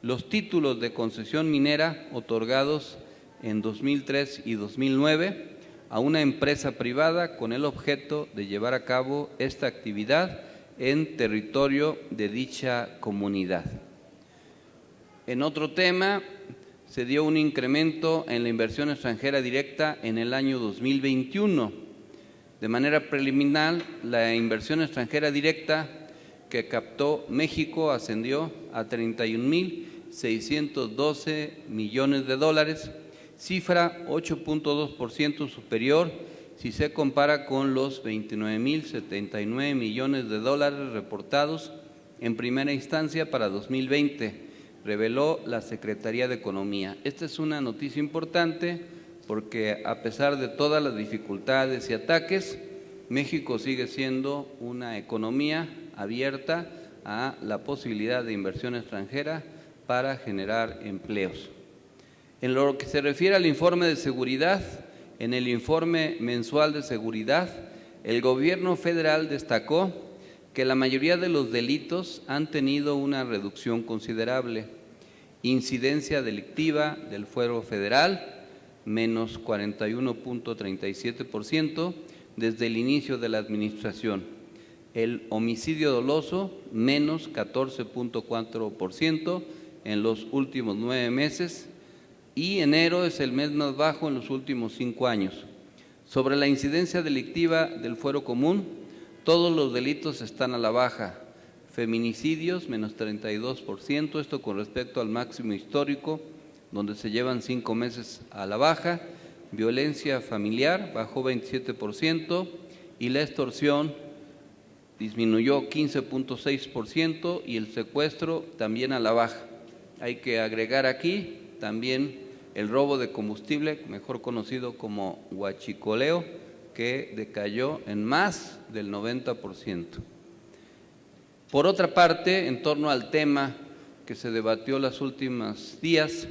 los títulos de concesión minera otorgados en 2003 y 2009 a una empresa privada con el objeto de llevar a cabo esta actividad en territorio de dicha comunidad. En otro tema, se dio un incremento en la inversión extranjera directa en el año 2021. De manera preliminar, la inversión extranjera directa que captó México ascendió a 31.612 millones de dólares, cifra 8.2% superior si se compara con los 29.079 millones de dólares reportados en primera instancia para 2020, reveló la Secretaría de Economía. Esta es una noticia importante porque a pesar de todas las dificultades y ataques, México sigue siendo una economía abierta a la posibilidad de inversión extranjera para generar empleos. En lo que se refiere al informe de seguridad, en el informe mensual de seguridad, el Gobierno federal destacó que la mayoría de los delitos han tenido una reducción considerable. Incidencia delictiva del fuero federal, menos 41.37% desde el inicio de la administración. El homicidio doloso, menos 14.4% en los últimos 9 meses, y enero es el mes más bajo en los últimos 5 años. Sobre la incidencia delictiva del fuero común, todos los delitos están a la baja. Feminicidios, menos 32%, esto con respecto al máximo histórico, donde se llevan 5 meses a la baja. Violencia familiar, bajó 27%, y la extorsión disminuyó 15.6%, y el secuestro también a la baja. Hay que agregar aquí también el robo de combustible, mejor conocido como huachicoleo, que decayó en más del 90%. Por otra parte, en torno al tema que se debatió los últimos días,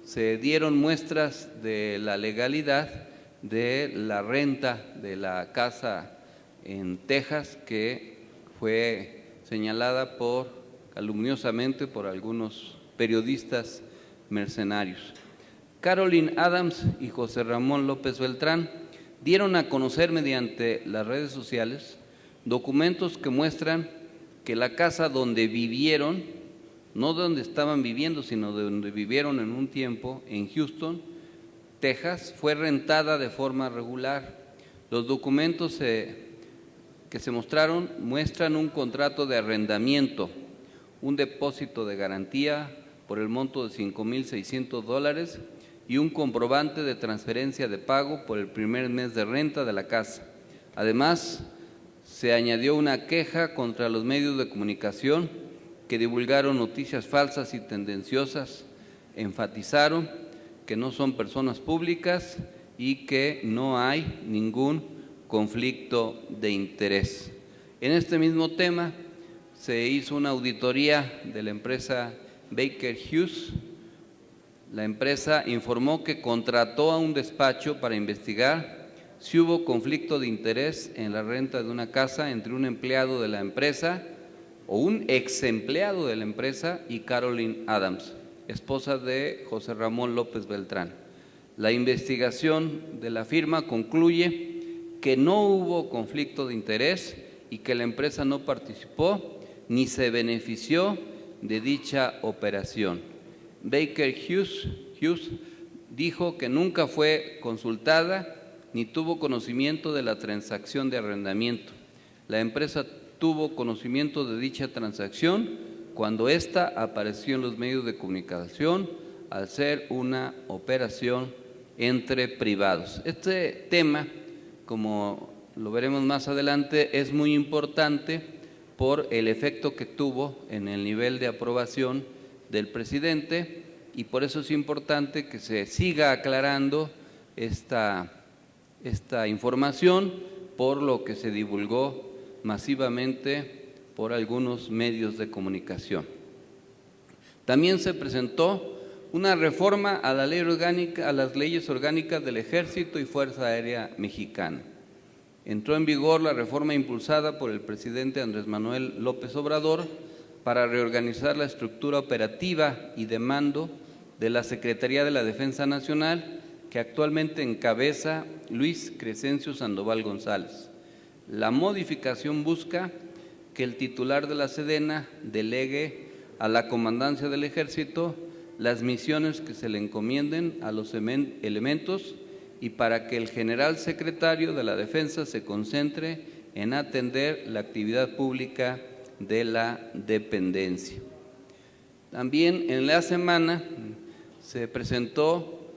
se dieron muestras de la legalidad de la renta de la casa en Texas, que fue señalada calumniosamente por algunos periodistas mercenarios. Carolyn Adams y José Ramón López Beltrán dieron a conocer mediante las redes sociales documentos que muestran que la casa donde vivieron, no donde estaban viviendo, sino de donde vivieron en un tiempo, en Houston, Texas, fue rentada de forma regular. Los documentos que se mostraron muestran un contrato de arrendamiento, un depósito de garantía por el monto de $5,600 y un comprobante de transferencia de pago por el primer mes de renta de la casa. Además, se añadió una queja contra los medios de comunicación que divulgaron noticias falsas y tendenciosas. Enfatizaron que no son personas públicas y que no hay ningún conflicto de interés. En este mismo tema se hizo una auditoría de la empresa Baker Hughes. La empresa informó que contrató a un despacho para investigar si hubo conflicto de interés en la renta de una casa entre un empleado de la empresa o un ex empleado de la empresa y Carolyn Adams, esposa de José Ramón López Beltrán. La investigación de la firma concluye que no hubo conflicto de interés y que la empresa no participó ni se benefició de dicha operación. Baker Hughes dijo que nunca fue consultada ni tuvo conocimiento de la transacción de arrendamiento. La empresa tuvo conocimiento de dicha transacción cuando ésta apareció en los medios de comunicación al ser una operación entre privados. Este tema, como lo veremos más adelante, es muy importante por el efecto que tuvo en el nivel de aprobación del presidente, y por eso es importante que se siga aclarando esta información, por lo que se divulgó masivamente por algunos medios de comunicación. También se presentó una reforma a la ley orgánica, a las leyes orgánicas del Ejército y Fuerza Aérea Mexicana. Entró en vigor la reforma impulsada por el presidente Andrés Manuel López Obrador para reorganizar la estructura operativa y de mando de la Secretaría de la Defensa Nacional, que actualmente encabeza Luis Crescencio Sandoval González. La modificación busca que el titular de la Sedena delegue a la Comandancia del Ejército las misiones que se le encomienden a los elementos y para que el general secretario de la Defensa se concentre en atender la actividad pública de la dependencia. También en la semana se presentó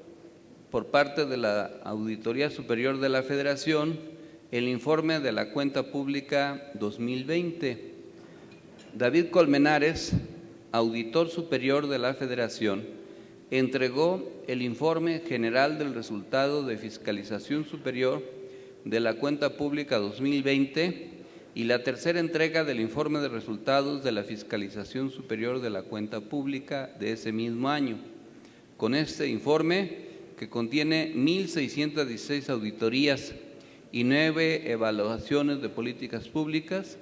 por parte de la Auditoría Superior de la Federación el informe de la Cuenta Pública 2020. David Colmenares, auditor superior de la Federación, entregó el informe general del resultado de fiscalización superior de la Cuenta Pública 2020 y la tercera entrega del informe de resultados de la fiscalización superior de la Cuenta Pública de ese mismo año. Con este informe, que contiene 1.616 auditorías y 9 evaluaciones de políticas públicas,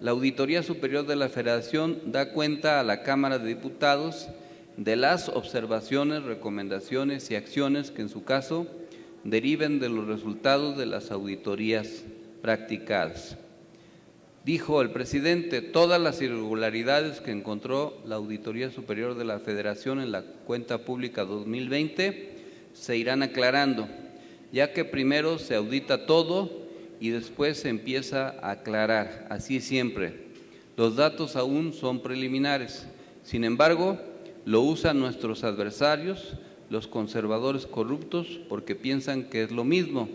la Auditoría Superior de la Federación da cuenta a la Cámara de Diputados de las observaciones, recomendaciones y acciones que en su caso deriven de los resultados de las auditorías practicadas. Dijo el presidente, todas las irregularidades que encontró la Auditoría Superior de la Federación en la Cuenta Pública 2020 se irán aclarando, ya que primero se audita todo y después se empieza a aclarar, así siempre. Los datos aún son preliminares, sin embargo, lo usan nuestros adversarios, los conservadores corruptos, porque piensan que es lo mismo.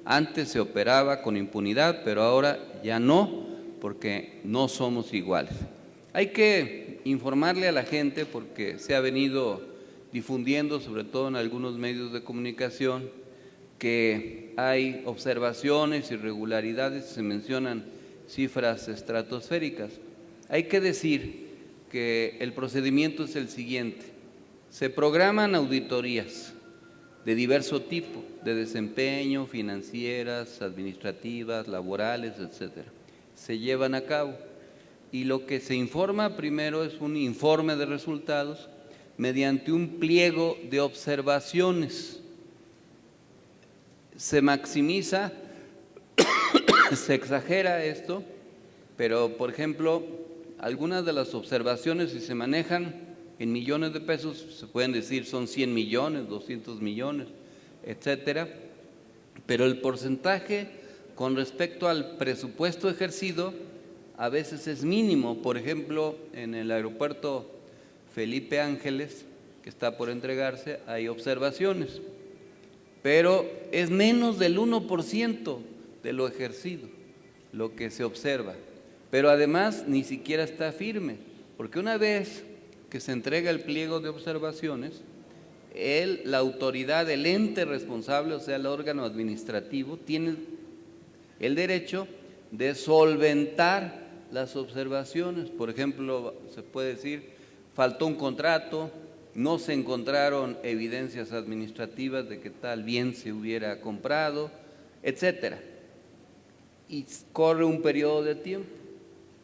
Antes se operaba con impunidad, pero ahora ya no, porque no somos iguales. Hay que informarle a la gente, porque se ha venido difundiendo, sobre todo en algunos medios de comunicación, que hay observaciones, irregularidades, se mencionan cifras estratosféricas. Hay que decir que el procedimiento es el siguiente: se programan auditorías de diverso tipo, de desempeño, financieras, administrativas, laborales, etcétera. Se llevan a cabo y lo que se informa primero es un informe de resultados mediante un pliego de observaciones. Se maximiza, se exagera esto, pero por ejemplo, algunas de las observaciones, si se manejan en millones de pesos, se pueden decir son 100 millones, 200 millones, etcétera, pero el porcentaje con respecto al presupuesto ejercido a veces es mínimo. Por ejemplo, en el aeropuerto Felipe Ángeles, que está por entregarse, hay observaciones, pero es menos del 1% de lo ejercido, lo que se observa. Pero además ni siquiera está firme, porque una vez que se entrega el pliego de observaciones, la autoridad, el ente responsable, o sea, el órgano administrativo, tiene el derecho de solventar las observaciones. Por ejemplo, se puede decir, faltó un contrato, no se encontraron evidencias administrativas de que tal bien se hubiera comprado, etcétera. Y corre un periodo de tiempo.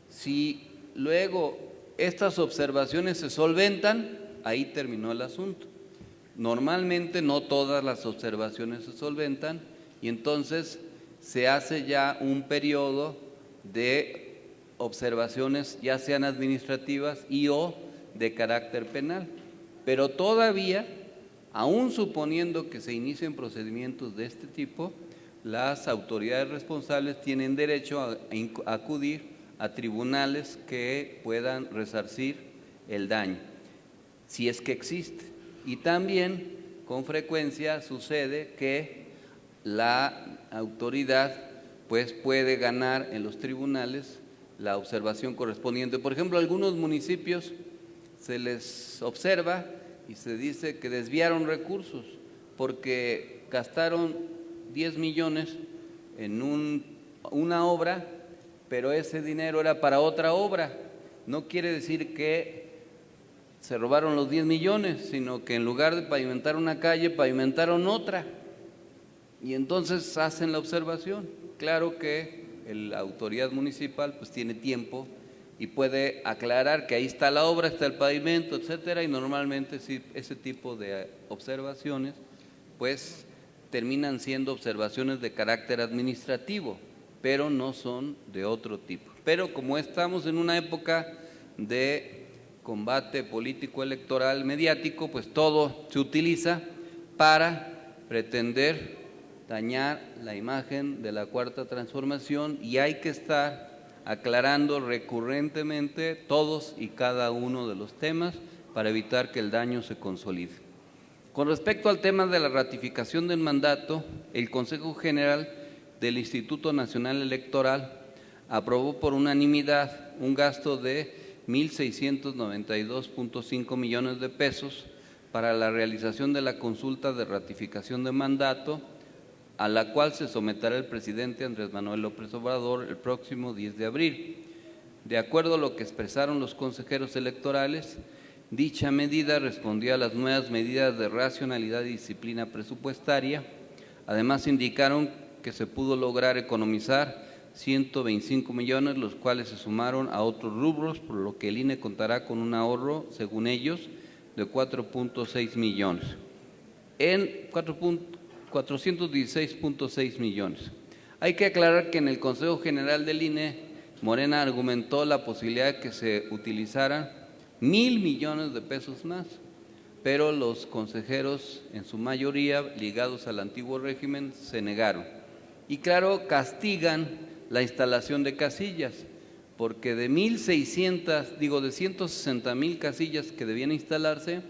Si luego estas observaciones se solventan, ahí terminó el asunto. Normalmente no todas las observaciones se solventan y entonces se hace ya un periodo de observaciones, ya sean administrativas y o de carácter penal. Pero todavía, aún suponiendo que se inicien procedimientos de este tipo, las autoridades responsables tienen derecho a acudir a tribunales que puedan resarcir el daño, si es que existe. Y también con frecuencia sucede que la autoridad pues puede ganar en los tribunales la observación correspondiente. Por ejemplo, a algunos municipios se les observa y se dice que desviaron recursos porque gastaron 10 millones en una obra, pero ese dinero era para otra obra. No quiere decir que se robaron los 10 millones, sino que en lugar de pavimentar una calle, pavimentaron otra. Y entonces hacen la observación. Claro que la autoridad municipal pues tiene tiempo y puede aclarar que ahí está la obra, está el pavimento, etcétera, y normalmente sí, ese tipo de observaciones pues terminan siendo observaciones de carácter administrativo, pero no son de otro tipo. Pero como estamos en una época de combate político electoral mediático, pues todo se utiliza para pretender dañar la imagen de la Cuarta Transformación, y hay que estar aclarando recurrentemente todos y cada uno de los temas para evitar que el daño se consolide. Con respecto al tema de la ratificación del mandato, el Consejo General del Instituto Nacional Electoral aprobó por unanimidad un gasto de 1.692.5 millones de pesos para la realización de la consulta de ratificación de mandato, a la cual se someterá el presidente Andrés Manuel López Obrador el próximo 10 de abril. De acuerdo a lo que expresaron los consejeros electorales, dicha medida respondía a las nuevas medidas de racionalidad y disciplina presupuestaria. Además, indicaron que se pudo lograr economizar 125 millones, los cuales se sumaron a otros rubros, por lo que el INE contará con un ahorro, según ellos, de 4.6 millones. En 416.6 millones. Hay que aclarar que en el Consejo General del INE, Morena argumentó la posibilidad de que se utilizaran 1,000 millones de pesos más, pero los consejeros, en su mayoría ligados al antiguo régimen, se negaron. Y claro, castigan la instalación de casillas, porque de 160,000 casillas que debían instalarse,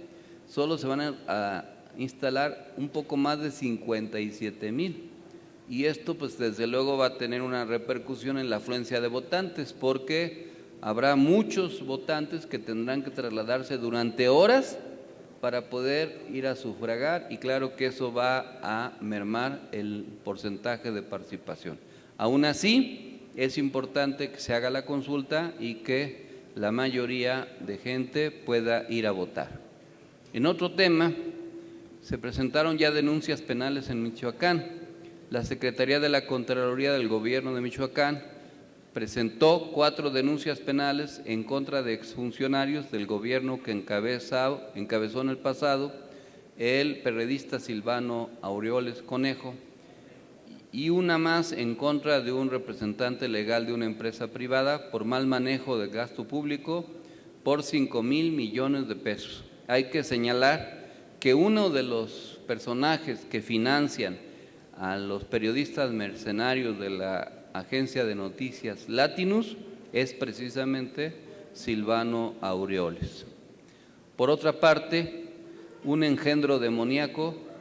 solo se van a instalar un poco más de 57,000, y esto pues desde luego va a tener una repercusión en la afluencia de votantes, porque habrá muchos votantes que tendrán que trasladarse durante horas para poder ir a sufragar, y claro que eso va a mermar el porcentaje de participación. Aún así, es importante que se haga la consulta y que la mayoría de gente pueda ir a votar. En otro tema, se presentaron ya denuncias penales en Michoacán. La Secretaría de la Contraloría del Gobierno de Michoacán presentó 4 denuncias penales en contra de exfuncionarios del gobierno que encabezó en el pasado el periodista Silvano Aureoles Conejo, y una más en contra de un representante legal de una empresa privada por mal manejo del gasto público por 5,000 millones de pesos. Hay que señalar que uno de los personajes que financian a los periodistas mercenarios de la agencia de noticias Latinus es precisamente Silvano Aureoles. Por otra parte, un engendro demoníaco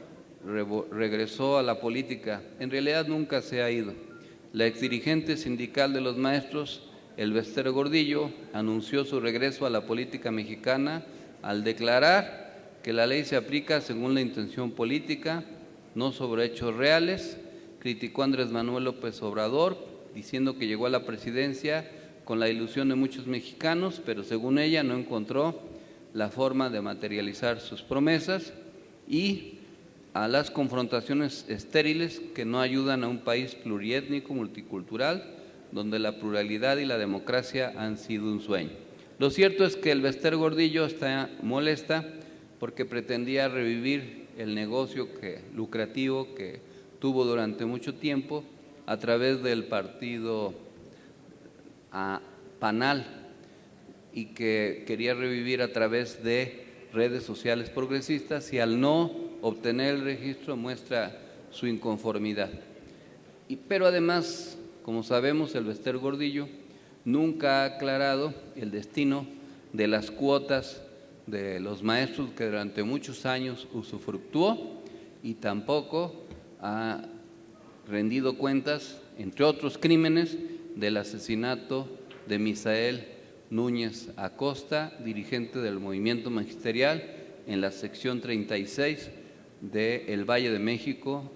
regresó a la política. En realidad nunca se ha ido. La exdirigente sindical de los maestros, Elbester Gordillo, anunció su regreso a la política mexicana al declarar que la ley se aplica según la intención política, no sobre hechos reales. Criticó a Andrés Manuel López Obrador, diciendo que llegó a la presidencia con la ilusión de muchos mexicanos, pero según ella no encontró la forma de materializar sus promesas, y a las confrontaciones estériles que no ayudan a un país pluriétnico, multicultural, donde la pluralidad y la democracia han sido un sueño. Lo cierto es que Elbester Gordillo está molesta porque pretendía revivir el negocio lucrativo que tuvo durante mucho tiempo a través del partido PANAL, y que quería revivir a través de redes sociales progresistas, y al no obtener el registro muestra su inconformidad. Pero además, como sabemos, Elbester Gordillo nunca ha aclarado el destino de las cuotas de los maestros que durante muchos años usufructuó, y tampoco ha rendido cuentas, entre otros crímenes, del asesinato de Misael Núñez Acosta, dirigente del movimiento magisterial en la sección 36 del Valle de México,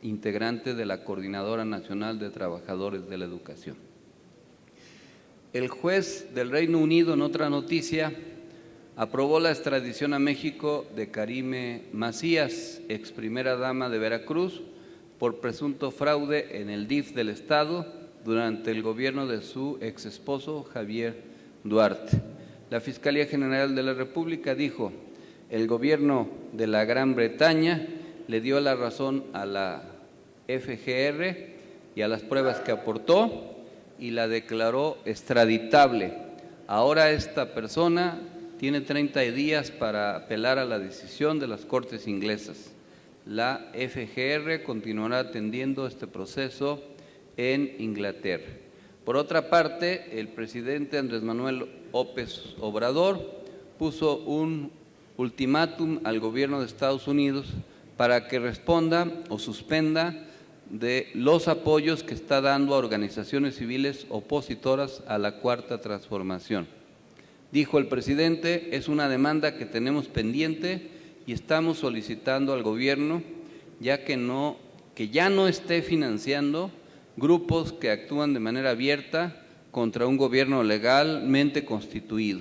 integrante de la Coordinadora Nacional de Trabajadores de la Educación. El juez del Reino Unido, en otra noticia, aprobó la extradición a México de Karime Macías, ex primera dama de Veracruz, por presunto fraude en el DIF del Estado durante el gobierno de su ex esposo Javier Duarte. La Fiscalía General de la República dijo: el gobierno de la Gran Bretaña le dio la razón a la FGR y a las pruebas que aportó y la declaró extraditable. Ahora esta persona tiene 30 días para apelar a la decisión de las Cortes inglesas. La FGR continuará atendiendo este proceso en Inglaterra. Por otra parte, el presidente Andrés Manuel López Obrador puso un ultimátum al gobierno de Estados Unidos para que responda o suspenda de los apoyos que está dando a organizaciones civiles opositoras a la Cuarta Transformación. Dijo el presidente: es una demanda que tenemos pendiente y estamos solicitando al gobierno que ya no esté financiando grupos que actúan de manera abierta contra un gobierno legalmente constituido,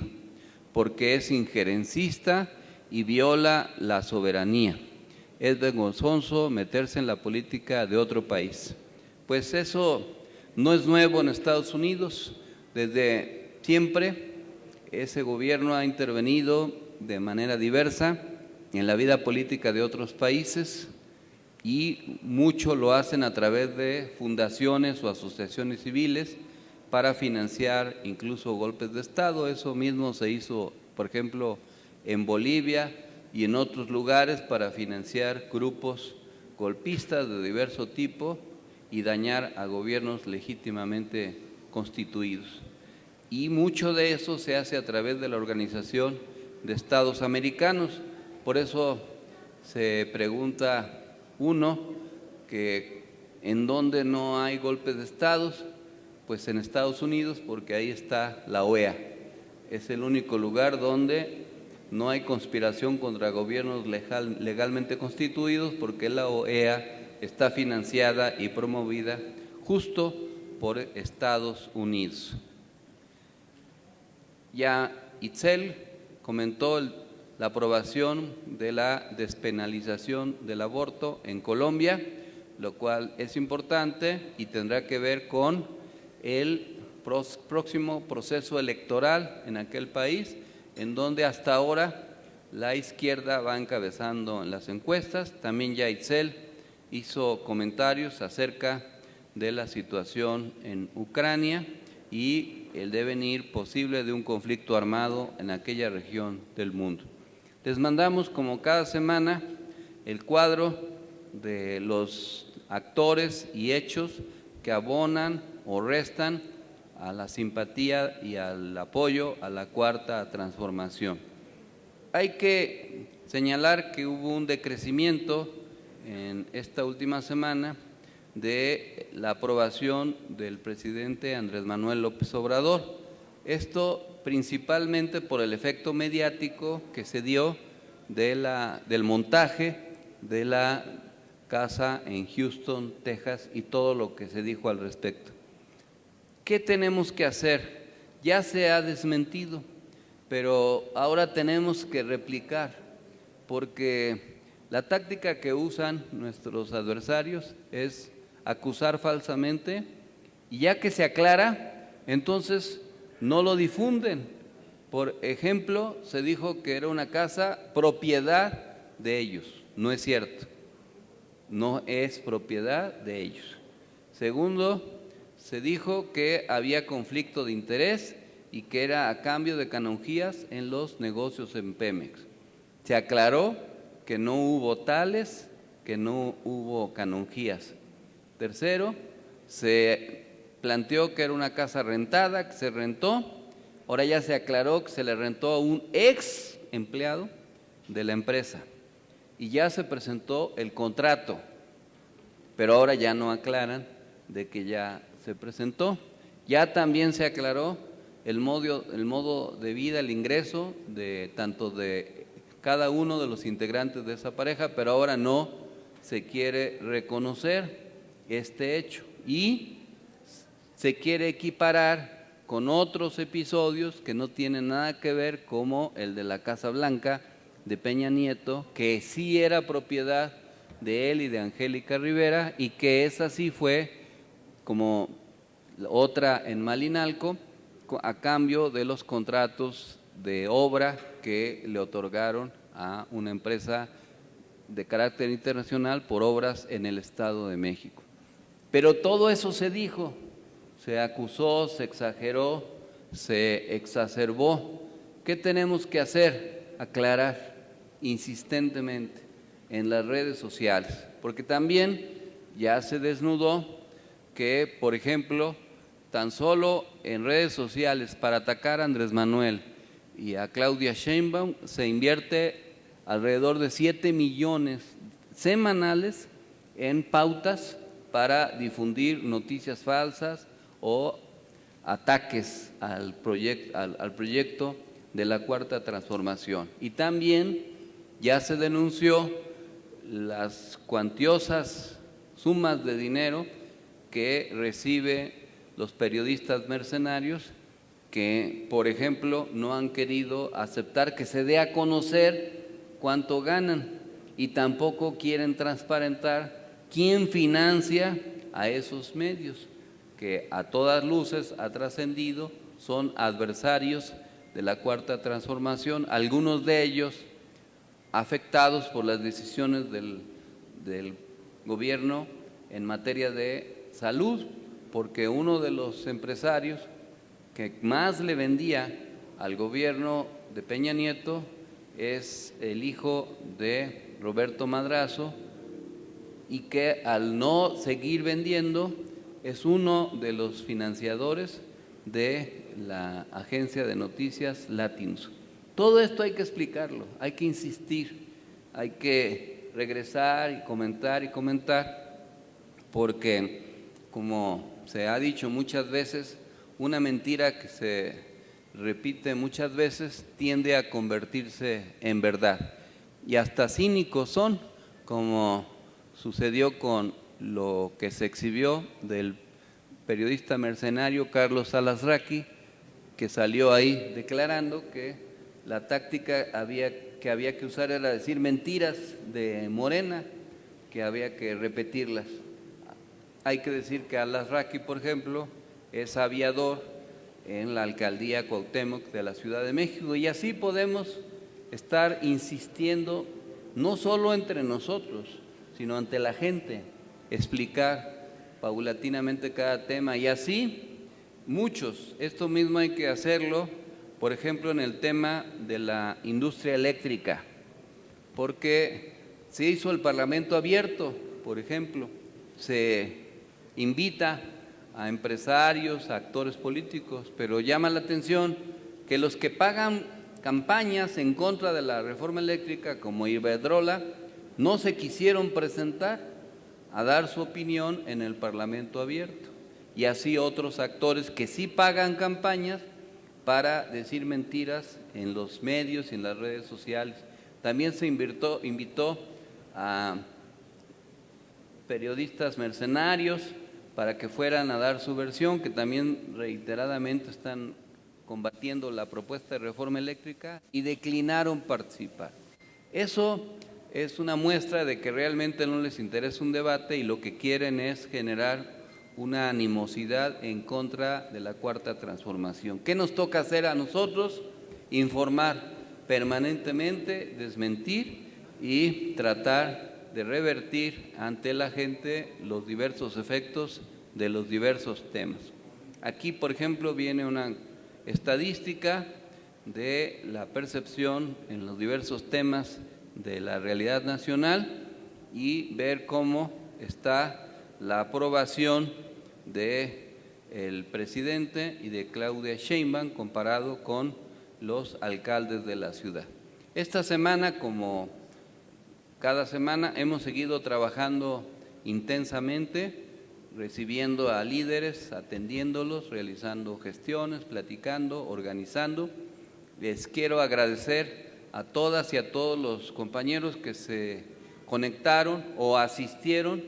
porque es injerencista y viola la soberanía. Es vergonzoso meterse en la política de otro país. Pues eso no es nuevo en Estados Unidos. Desde siempre ese gobierno ha intervenido de manera diversa en la vida política de otros países y mucho lo hacen a través de fundaciones o asociaciones civiles para financiar incluso golpes de Estado. Eso mismo se hizo, por ejemplo, en Bolivia y en otros lugares para financiar grupos golpistas de diverso tipo y dañar a gobiernos legítimamente constituidos. Y mucho de eso se hace a través de la Organización de Estados Americanos. Por eso se pregunta uno que en dónde no hay golpes de Estados, pues en Estados Unidos, porque ahí está la OEA. Es el único lugar donde no hay conspiración contra gobiernos legalmente constituidos, porque la OEA está financiada y promovida justo por Estados Unidos. Ya Itzel comentó la aprobación de la despenalización del aborto en Colombia, lo cual es importante y tendrá que ver con el próximo proceso electoral en aquel país, en donde hasta ahora la izquierda va encabezando en las encuestas. También ya Itzel hizo comentarios acerca de la situación en Ucrania y el devenir posible de un conflicto armado en aquella región del mundo. Les mandamos, como cada semana, el cuadro de los actores y hechos que abonan o restan a la simpatía y al apoyo a la Cuarta Transformación. Hay que señalar que hubo un decrecimiento en esta última semana de la aprobación del presidente Andrés Manuel López Obrador. Esto principalmente por el efecto mediático que se dio del montaje de la casa en Houston, Texas, y todo lo que se dijo al respecto. ¿Qué tenemos que hacer? Ya se ha desmentido, pero ahora tenemos que replicar, porque la táctica que usan nuestros adversarios es acusar falsamente, y ya que se aclara, entonces no lo difunden. Por ejemplo, se dijo que era una casa propiedad de ellos. No es cierto, no es propiedad de ellos. Segundo, se dijo que había conflicto de interés y que era a cambio de canonjías en los negocios en Pemex. Se aclaró que no hubo tales, que no hubo canonjías. Tercero, se planteó que era una casa rentada, que se rentó. Ahora ya se aclaró que se le rentó a un ex empleado de la empresa y ya se presentó el contrato, pero ahora ya no aclaran de que ya se presentó. Ya también se aclaró el modo de vida, el ingreso tanto de cada uno de los integrantes de esa pareja, pero ahora no se quiere reconocer este hecho y se quiere equiparar con otros episodios que no tienen nada que ver, como el de la Casa Blanca de Peña Nieto, que sí era propiedad de él y de Angélica Rivera, y que esa sí fue como otra en Malinalco, a cambio de los contratos de obra que le otorgaron a una empresa de carácter internacional por obras en el Estado de México. Pero todo eso se dijo, se acusó, se exageró, se exacerbó. ¿Qué tenemos que hacer? Aclarar insistentemente en las redes sociales, porque también ya se desnudó que, por ejemplo, tan solo en redes sociales para atacar a Andrés Manuel y a Claudia Sheinbaum se invierte alrededor de 7 millones semanales en pautas para difundir noticias falsas o ataques al proyecto de la Cuarta Transformación. Y también ya se denunció las cuantiosas sumas de dinero que recibe los periodistas mercenarios que, por ejemplo, no han querido aceptar que se dé a conocer cuánto ganan y tampoco quieren transparentar quién financia a esos medios, que a todas luces ha trascendido, son adversarios de la Cuarta Transformación, algunos de ellos afectados por las decisiones del gobierno en materia de salud, porque uno de los empresarios que más le vendía al gobierno de Peña Nieto es el hijo de Roberto Madrazo, y que al no seguir vendiendo es uno de los financiadores de la agencia de noticias Latinos. Todo esto hay que explicarlo, hay que insistir, hay que regresar y comentar, porque como se ha dicho muchas veces, una mentira que se repite muchas veces tiende a convertirse en verdad. Y hasta cínicos son, como sucedió con lo que se exhibió del periodista mercenario Carlos Alasraqui, que salió ahí declarando que la táctica que había que usar era decir mentiras de Morena, que había que repetirlas. Hay que decir que Alasraqui, por ejemplo, es aviador en la alcaldía Cuauhtémoc de la Ciudad de México, y así podemos estar insistiendo no solo entre nosotros, sino ante la gente, explicar paulatinamente cada tema, y así muchos. Esto mismo hay que hacerlo, por ejemplo, en el tema de la industria eléctrica, porque se hizo el Parlamento abierto, por ejemplo, se invita a empresarios, a actores políticos, pero llama la atención que los que pagan campañas en contra de la reforma eléctrica, como Iberdrola, no se quisieron presentar a dar su opinión en el Parlamento abierto, y así otros actores que sí pagan campañas para decir mentiras en los medios y en las redes sociales. También se invitó a periodistas mercenarios para que fueran a dar su versión, que también reiteradamente están combatiendo la propuesta de reforma eléctrica, y declinaron participar. Eso es una muestra de que realmente no les interesa un debate y lo que quieren es generar una animosidad en contra de la Cuarta Transformación. ¿Qué nos toca hacer a nosotros? Informar permanentemente, desmentir y tratar de revertir ante la gente los diversos efectos de los diversos temas. Aquí, por ejemplo, viene una estadística de la percepción en los diversos temas de la realidad nacional y ver cómo está la aprobación del presidente y de Claudia Sheinbaum comparado con los alcaldes de la ciudad. Esta semana, como cada semana, hemos seguido trabajando intensamente, recibiendo a líderes, atendiéndolos, realizando gestiones, platicando, organizando. Les quiero agradecer a todas y a todos los compañeros que se conectaron o asistieron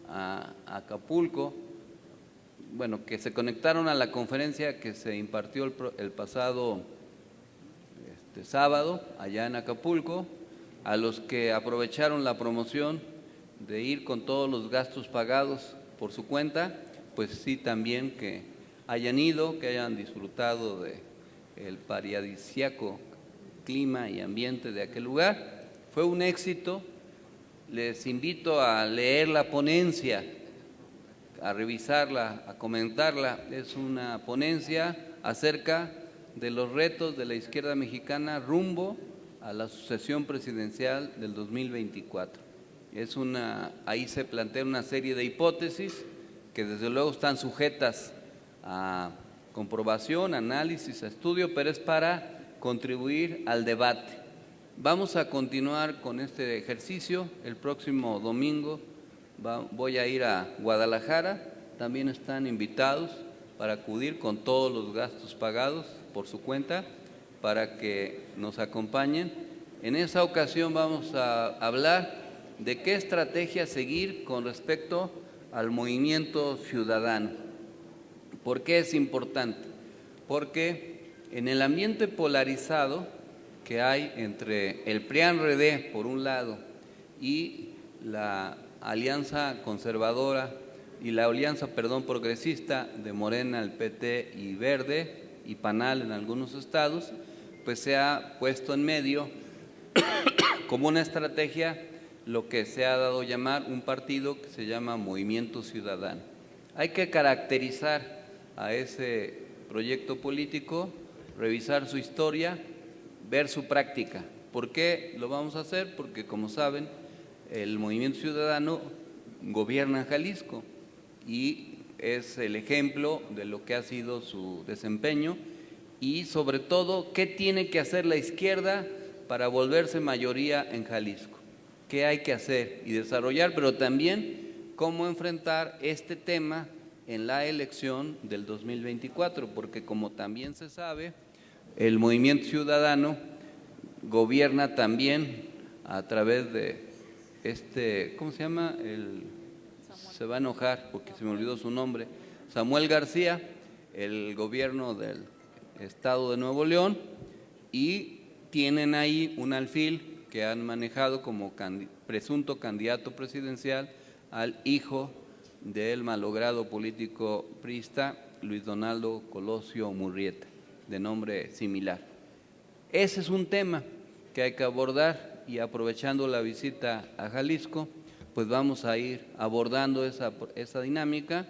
a Acapulco que se conectaron a la conferencia que se impartió el pasado sábado allá en Acapulco, a los que aprovecharon la promoción de ir con todos los gastos pagados por su cuenta, pues sí también que hayan ido, que hayan disfrutado del paradisíaco clima y ambiente de aquel lugar. Fue un éxito. Les invito a leer la ponencia, a revisarla, a comentarla. Es una ponencia acerca de los retos de la izquierda mexicana rumbo a la sucesión presidencial del 2024. Ahí se plantea una serie de hipótesis que desde luego están sujetas a comprobación, análisis, a estudio, pero es para contribuir al debate. Vamos a continuar con este ejercicio. El próximo domingo voy a ir a Guadalajara. También están invitados para acudir con todos los gastos pagados por su cuenta para que nos acompañen. En esa ocasión vamos a hablar de qué estrategia seguir con respecto al movimiento ciudadano. ¿Por qué es importante? Porque en el ambiente polarizado que hay entre el PRIAN-RD por un lado y la alianza conservadora y la alianza, progresista de Morena, el PT y Verde y PANAL en algunos estados, pues se ha puesto en medio como una estrategia lo que se ha dado a llamar un partido que se llama Movimiento Ciudadano. Hay que caracterizar a ese proyecto político, revisar su historia, ver su práctica. ¿Por qué lo vamos a hacer? Porque, como saben, el Movimiento Ciudadano gobierna Jalisco y es el ejemplo de lo que ha sido su desempeño y, sobre todo, qué tiene que hacer la izquierda para volverse mayoría en Jalisco. ¿Qué hay que hacer y desarrollar? Pero también cómo enfrentar este tema en la elección del 2024, porque como también se sabe, el Movimiento Ciudadano gobierna también a través de ¿cómo se llama? Se va a enojar porque se me olvidó su nombre, Samuel García, el gobierno del estado de Nuevo León, y tienen ahí un alfil que han manejado como presunto candidato presidencial al hijo del malogrado político priista Luis Donaldo Colosio Murrieta, de nombre similar. Ese es un tema que hay que abordar y, aprovechando la visita a Jalisco, pues vamos a ir abordando esa dinámica,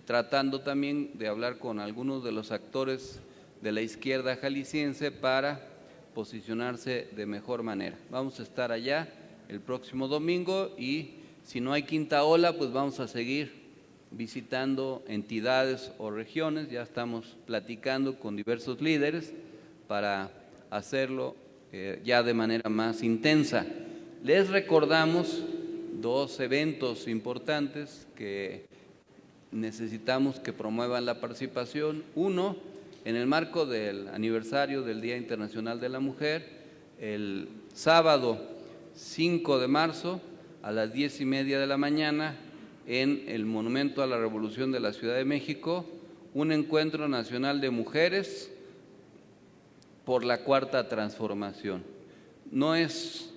tratando también de hablar con algunos de los actores de la izquierda jalisciense para posicionarse de mejor manera. Vamos a estar allá el próximo domingo y si no hay quinta ola, pues vamos a seguir visitando entidades o regiones. Ya estamos platicando con diversos líderes para hacerlo ya de manera más intensa. Les recordamos dos eventos importantes que necesitamos que promuevan la participación. Uno, en el marco del aniversario del Día Internacional de la Mujer, el sábado 5 de marzo a las 10:30 de la mañana en el Monumento a la Revolución de la Ciudad de México, un encuentro nacional de mujeres por la Cuarta Transformación. No es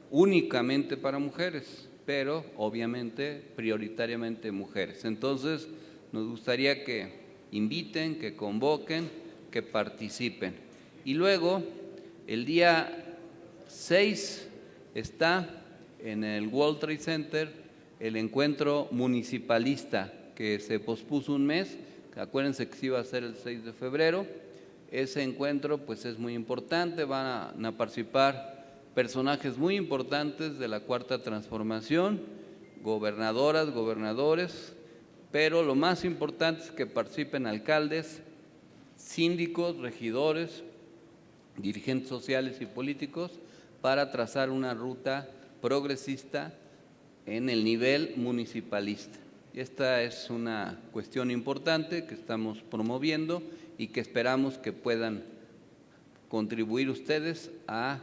únicamente para mujeres, pero obviamente prioritariamente mujeres. Entonces, nos gustaría que inviten, que convoquen, que participen. Y luego, el día 6 está en el World Trade Center el encuentro municipalista que se pospuso un mes. Acuérdense que se iba a hacer el 6 de febrero. Ese encuentro pues es muy importante, van a participar personajes muy importantes de la Cuarta Transformación, gobernadoras, gobernadores, pero lo más importante es que participen alcaldes, síndicos, regidores, dirigentes sociales y políticos para trazar una ruta progresista en el nivel municipalista. Esta es una cuestión importante que estamos promoviendo y que esperamos que puedan contribuir ustedes a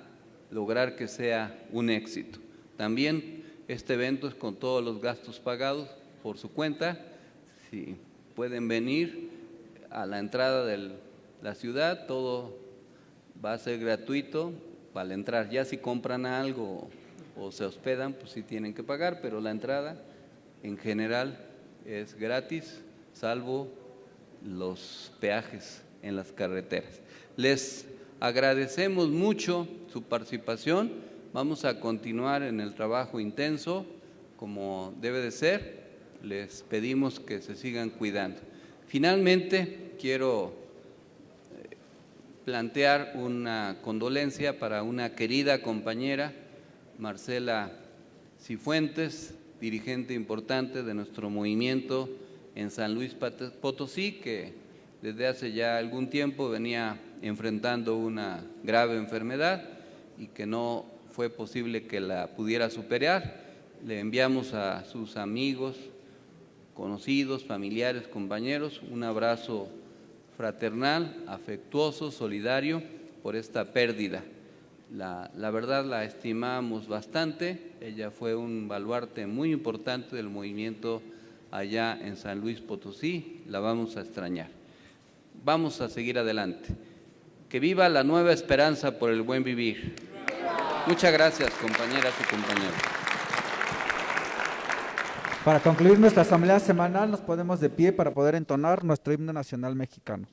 lograr que sea un éxito. También este evento es con todos los gastos pagados por su cuenta. Si pueden venir a la entrada de la ciudad, todo va a ser gratuito para entrar. Ya si compran algo o se hospedan, pues sí tienen que pagar, pero la entrada en general es gratis, salvo los peajes en las carreteras. Les agradecemos mucho su participación. Vamos a continuar en el trabajo intenso, como debe de ser. Les pedimos que se sigan cuidando. Finalmente, quiero plantear una condolencia para una querida compañera, Marcela Cifuentes, dirigente importante de nuestro movimiento en San Luis Potosí, que desde hace ya algún tiempo venía enfrentando una grave enfermedad y que no fue posible que la pudiera superar. Le enviamos a sus amigos, conocidos, familiares, compañeros, un abrazo fraternal, afectuoso, solidario por esta pérdida. La verdad la estimamos bastante, ella fue un baluarte muy importante del movimiento allá en San Luis Potosí, la vamos a extrañar. Vamos a seguir adelante. Que viva la nueva esperanza por el buen vivir. Muchas gracias, compañeras y compañeros. Para concluir nuestra asamblea semanal, nos ponemos de pie para poder entonar nuestro himno nacional mexicano.